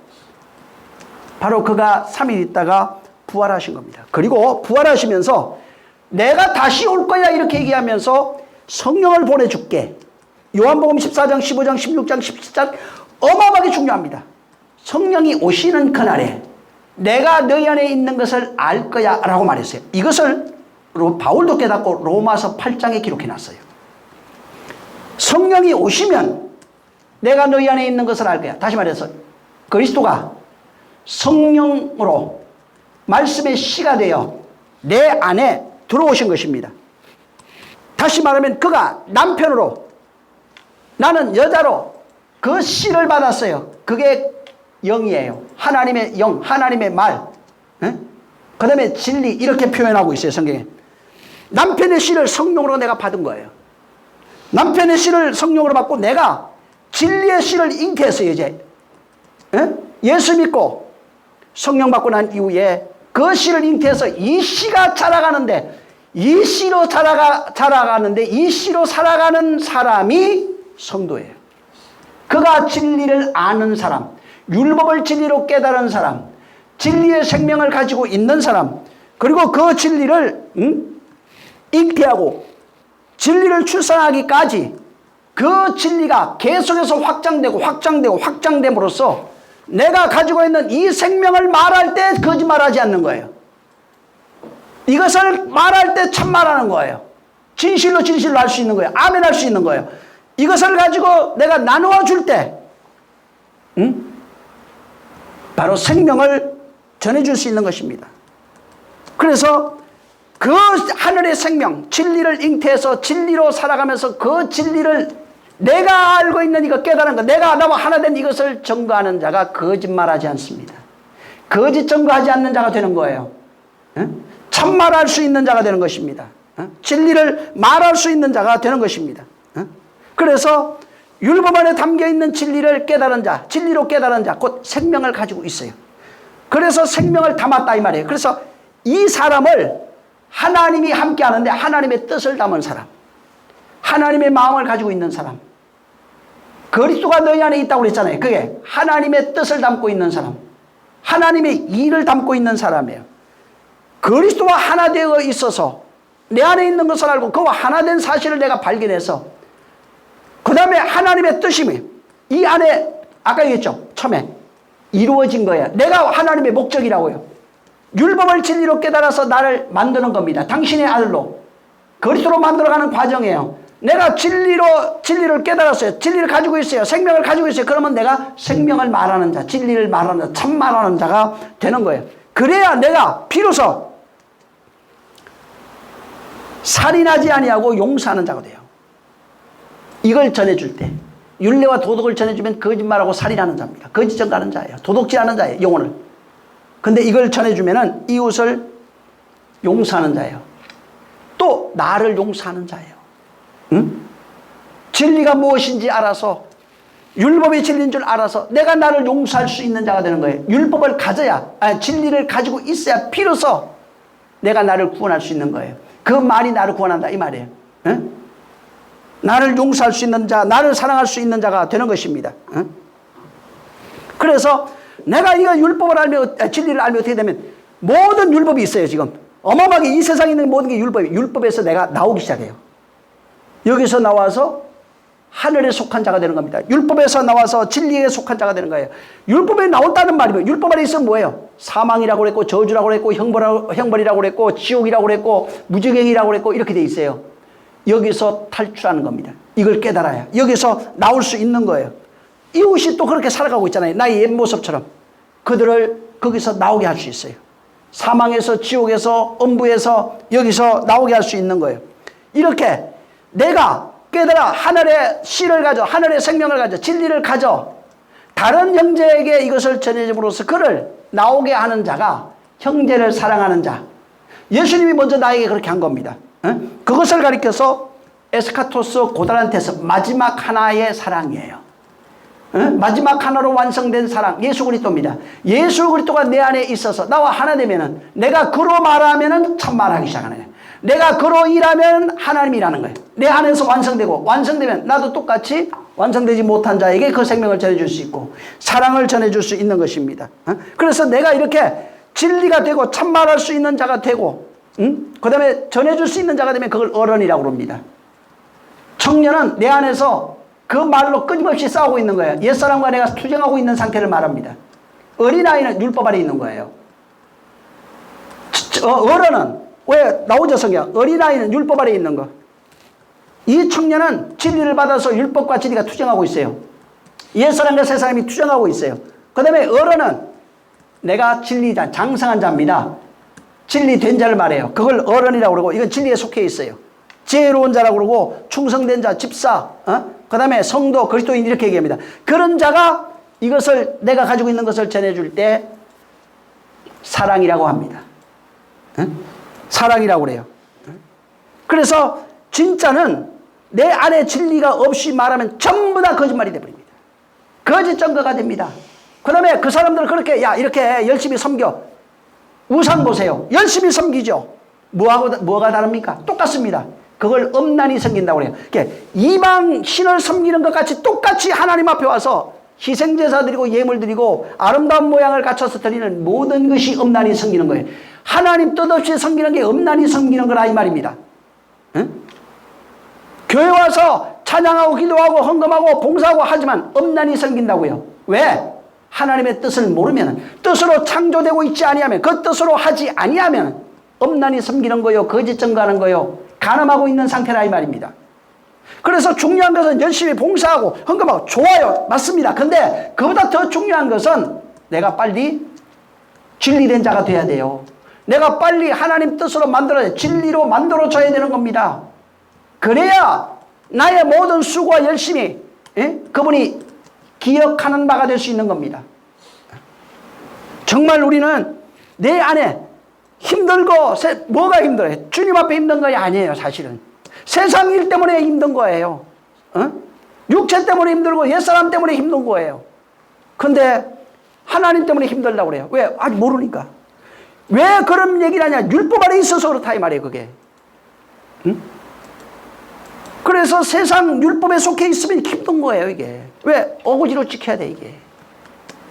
바로 그가 3일 있다가 부활하신 겁니다. 그리고 부활하시면서 내가 다시 올 거야 이렇게 얘기하면서 성령을 보내줄게. 요한복음 14장, 15장, 16장, 17장 어마어마하게 중요합니다. 성령이 오시는 그날에 내가 너희 안에 있는 것을 알 거야 라고 말했어요. 이것을 바울도 깨닫고 로마서 8장에 기록해놨어요. 성령이 오시면 내가 너희 안에 있는 것을 알 거야. 다시 말해서 그리스도가 성령으로 말씀의 씨가 되어 내 안에 들어오신 것입니다. 다시 말하면 그가 남편으로 나는 여자로 그 씨를 받았어요. 그게 영이에요. 하나님의 영, 하나님의 말. 그 다음에 진리 이렇게 표현하고 있어요. 성경에. 남편의 씨를 성령으로 내가 받은 거예요. 남편의 씨를 성령으로 받고 내가 진리의 씨를 잉태했어요. 이제 예수 믿고 성령 받고 난 이후에 그 씨를 잉태해서 이 씨가 자라가는데 이 씨로 자라가는데 이 씨로 살아가는 사람이 성도예요. 그가 진리를 아는 사람, 율법을 진리로 깨달은 사람, 진리의 생명을 가지고 있는 사람, 그리고 그 진리를 잉태하고 진리를 출산하기까지 그 진리가 계속해서 확장됨으로써 내가 가지고 있는 이 생명을 말할 때 거짓말하지 않는 거예요. 이것을 말할 때 참말하는 거예요. 진실로 할 수 있는 거예요. 아멘 할 수 있는 거예요. 이것을 가지고 내가 나누어 줄 때 바로 생명을 전해줄 수 있는 것입니다. 그래서 그 하늘의 생명, 진리를 잉태해서 진리로 살아가면서 그 진리를 내가 알고 있는 이거 깨달은 것, 내가 나와 하나 된 이것을 증거하는 자가 거짓말하지 않습니다. 거짓 증거하지 않는 자가 되는 거예요. 참말할 수 있는 자가 되는 것입니다. 진리를 말할 수 있는 자가 되는 것입니다. 그래서 율법 안에 담겨있는 진리를 깨달은 자, 진리로 깨달은 자, 곧 생명을 가지고 있어요. 그래서 생명을 담았다 이 말이에요. 그래서 이 사람을 하나님이 함께 하는데 하나님의 뜻을 담은 사람, 하나님의 마음을 가지고 있는 사람, 그리스도가 너희 안에 있다고 그랬잖아요. 그게 하나님의 뜻을 담고 있는 사람, 하나님의 일을 담고 있는 사람이에요. 그리스도와 하나 되어 있어서 내 안에 있는 것을 알고 그와 하나 된 사실을 내가 발견해서 그 다음에 하나님의 뜻이 이 안에 아까 얘기했죠. 처음에 이루어진 거예요. 내가 하나님의 목적이라고요. 율법을 진리로 깨달아서 나를 만드는 겁니다. 당신의 아들로. 그리스도로 만들어가는 과정이에요. 내가 진리를 깨달았어요. 진리를 가지고 있어요. 생명을 가지고 있어요. 그러면 내가 생명을 말하는 자, 진리를 말하는 자, 참 말하는 자가 되는 거예요. 그래야 내가 비로소 살인하지 아니하고 용서하는 자가 돼요. 이걸 전해줄 때 율례와 도덕을 전해주면 거짓말하고 살인하는 자입니다. 거짓 전가하는 자예요. 도덕질하는 자예요. 영혼을. 근데 이걸 전해주면은 이웃을 용서하는 자예요. 또 나를 용서하는 자예요. 응? 진리가 무엇인지 알아서 율법이 진리인 줄 알아서 내가 나를 용서할 수 있는 자가 되는 거예요. 율법을 가져야 진리를 가지고 있어야 비로소 내가 나를 구원할 수 있는 거예요. 그 말이 나를 구원한다 이 말이에요. 응? 나를 용서할 수 있는 자, 나를 사랑할 수 있는 자가 되는 것입니다. 응? 그래서 내가 이거 율법을 알면 진리를 알면 어떻게 되면 모든 율법이 있어요. 지금 어마어마하게 이 세상에 있는 모든 게 율법이에요. 율법에서 내가 나오기 시작해요. 여기서 나와서 하늘에 속한 자가 되는 겁니다. 율법에서 나와서 진리에 속한 자가 되는 거예요. 율법에 나온다는 말이면 율법 안에 있으면 뭐예요? 사망이라고 그랬고 저주라고 그랬고 형벌이라고 그랬고 지옥이라고 그랬고 무지갱이라고 그랬고 이렇게 돼 있어요. 여기서 탈출하는 겁니다. 이걸 깨달아야 여기서 나올 수 있는 거예요. 이웃이 또 그렇게 살아가고 있잖아요. 나의 옛 모습처럼 그들을 거기서 나오게 할 수 있어요. 사망에서 지옥에서 음부에서 여기서 나오게 할 수 있는 거예요. 이렇게 내가 깨달아 하늘의 씨를 가져 하늘의 생명을 가져 진리를 가져 다른 형제에게 이것을 전해줌으로써 그를 나오게 하는 자가 형제를 사랑하는 자. 예수님이 먼저 나에게 그렇게 한 겁니다. 그것을 가리켜서 에스카토스 고달란테스 마지막 하나의 사랑이에요. 마지막 하나로 완성된 사랑 예수 그리스도입니다. 예수 그리스도가 내 안에 있어서 나와 하나 되면은 내가 그로 말하면은 참 말하기 시작하는 거예요. 내가 그로 일하면 하나님이라는 거예요. 내 안에서 완성되고 완성되면 나도 똑같이 완성되지 못한 자에게 그 생명을 전해줄 수 있고 사랑을 전해줄 수 있는 것입니다. 그래서 내가 이렇게 진리가 되고 참말할 수 있는 자가 되고 그 다음에 전해줄 수 있는 자가 되면 그걸 어른이라고 합니다. 청년은 내 안에서 그 말로 끊임없이 싸우고 있는 거예요. 옛사람과 내가 투쟁하고 있는 상태를 말합니다. 어린아이는 율법 아래 있는 거예요. 어른은 왜 나오죠 성경? 어린아이는 율법 아래 있는 거. 이 청년은 진리를 받아서 율법과 진리가 투쟁하고 있어요. 옛사람과 새사람이 투쟁하고 있어요. 그 다음에 어른은 내가 진리자, 장성한 자입니다. 진리 된 자를 말해요. 그걸 어른이라고 그러고 이건 진리에 속해 있어요. 지혜로운 자라고 그러고 충성된 자, 집사, 그 다음에 성도, 그리스도인 이렇게 얘기합니다. 그런 자가 이것을 내가 가지고 있는 것을 전해줄 때 사랑이라고 합니다. 사랑이라고 그래요. 그래서 진짜는 내 안에 진리가 없이 말하면 전부 다 거짓말이 되어버립니다. 거짓 증거가 됩니다. 그 다음에 그 사람들은 그렇게 이렇게 열심히 섬겨. 우상 보세요. 열심히 섬기죠. 뭐가 다릅니까? 똑같습니다. 그걸 엄란히 섬긴다고 그래요. 그러니까 이방 신을 섬기는 것 같이 똑같이 하나님 앞에 와서 희생제사 드리고 예물 드리고 아름다운 모양을 갖춰서 드리는 모든 것이 엄란히 섬기는 거예요. 하나님 뜻없이 섬기는 게 엄란히 섬기는 거라 이 말입니다. 응? 교회 와서 찬양하고 기도하고 헌금하고 봉사하고 하지만 엄란히 섬긴다고요. 왜? 하나님의 뜻을 모르면 뜻으로 창조되고 있지 아니하면 그 뜻으로 하지 아니하면 엄란히 섬기는 거요. 거짓 증거하는 거요. 간음하고 있는 상태라 이 말입니다. 그래서 중요한 것은 열심히 봉사하고 헌금하고 좋아요. 맞습니다. 근데 그보다 더 중요한 것은 내가 빨리 진리된 자가 돼야 돼요. 내가 빨리 하나님 뜻으로 만들어야 진리로 만들어져야 되는 겁니다. 그래야 나의 모든 수고와 열심히 그분이 기억하는 바가 될 수 있는 겁니다. 정말 우리는 내 안에 힘들고 뭐가 힘들어요? 주님 앞에 힘든 거 아니에요. 사실은 세상 일 때문에 힘든 거예요. 육체 때문에 힘들고 옛사람 때문에 힘든 거예요. 근데 하나님 때문에 힘들다고 그래요. 왜? 아직 모르니까. 왜 그런 얘기를 하냐? 율법 안에 있어서 그렇다 이 말이에요. 그게. 그래서 세상 율법에 속해 있으면 힘든 거예요. 이게. 왜? 어거지로 지켜야 돼 이게.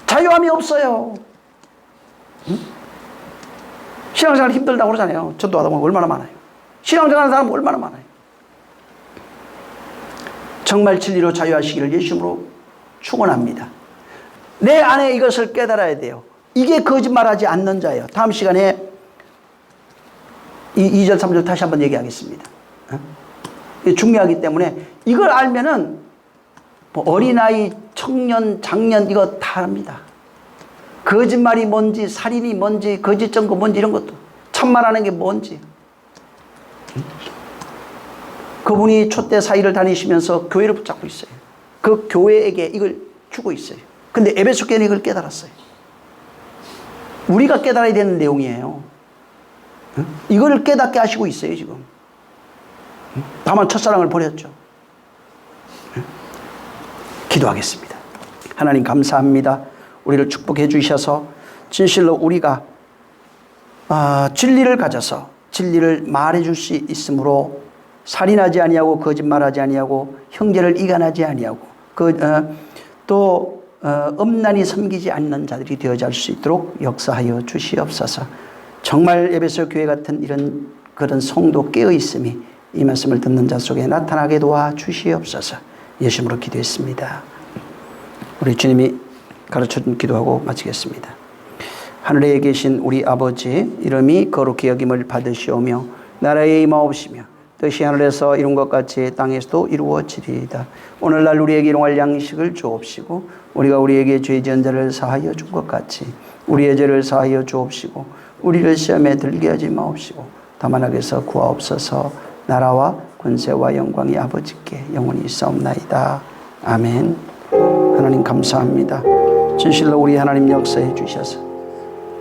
자유함이 없어요. 신앙생활 힘들다고 그러잖아요. 전도하다 보면 얼마나 많아요. 신앙생활 하는 사람 얼마나 많아요. 정말 진리로 자유하시기를 예수님으로 축원합니다. 내 안에 이것을 깨달아야 돼요. 이게 거짓말하지 않는 자예요. 다음 시간에 이 2절 3절 다시 한번 얘기하겠습니다. 이게 중요하기 때문에 이걸 알면은 뭐 어린아이, 청년, 장년 이거 다 압니다. 거짓말이 뭔지, 살인이 뭔지, 거짓 증거 뭔지 이런 것도, 참말하는 게 뭔지. 그분이 촛대 사이를 다니시면서 교회를 붙잡고 있어요. 그 교회에게 이걸 주고 있어요. 근데 에베소 교회는 이걸 깨달았어요. 우리가 깨달아야 되는 내용이에요. 이걸 깨닫게 하시고 있어요, 지금. 다만 첫사랑을 버렸죠. 기도하겠습니다. 하나님 감사합니다. 우리를 축복해 주셔서 진실로 우리가 진리를 가져서 진리를 말해 줄 수 있으므로 살인하지 아니하고 거짓말하지 아니하고 형제를 이간하지 아니하고 또 음란히 섬기지 않는 자들이 되어질 수 있도록 역사하여 주시옵소서. 정말 에베소 교회 같은 이런 그런 성도 깨어 있음이 이 말씀을 듣는 자 속에 나타나게 도와 주시옵소서. 예수님으로 기도했습니다. 우리 주님이 가르쳐준 기도하고 마치겠습니다. 하늘에 계신 우리 아버지, 이름이 거룩히 여김을 받으시오며 나라에 임하옵시며 뜻이 하늘에서 이룬 것 같이 땅에서도 이루어지리이다. 오늘날 우리에게 일용할 양식을 주옵시고 우리가 우리에게 죄 지은 자를 사하여 준 것 같이 우리의 죄를 사하여 주옵시고 우리를 시험에 들게 하지 마옵시고 다만 악에서 구하옵소서. 나라와 권세와 영광이 아버지께 영원히 있사옵나이다. 아멘. 하나님 감사합니다. 진실로 우리 하나님 역사해 주셔서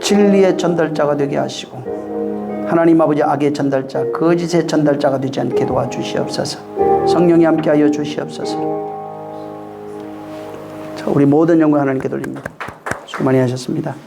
진리의 전달자가 되게 하시고 하나님 아버지 악의 전달자, 거짓의 전달자가 되지 않게 도와주시옵소서. 성령이 함께하여 주시옵소서. 자, 우리 모든 영광 하나님께 돌립니다. 수고 많이 하셨습니다.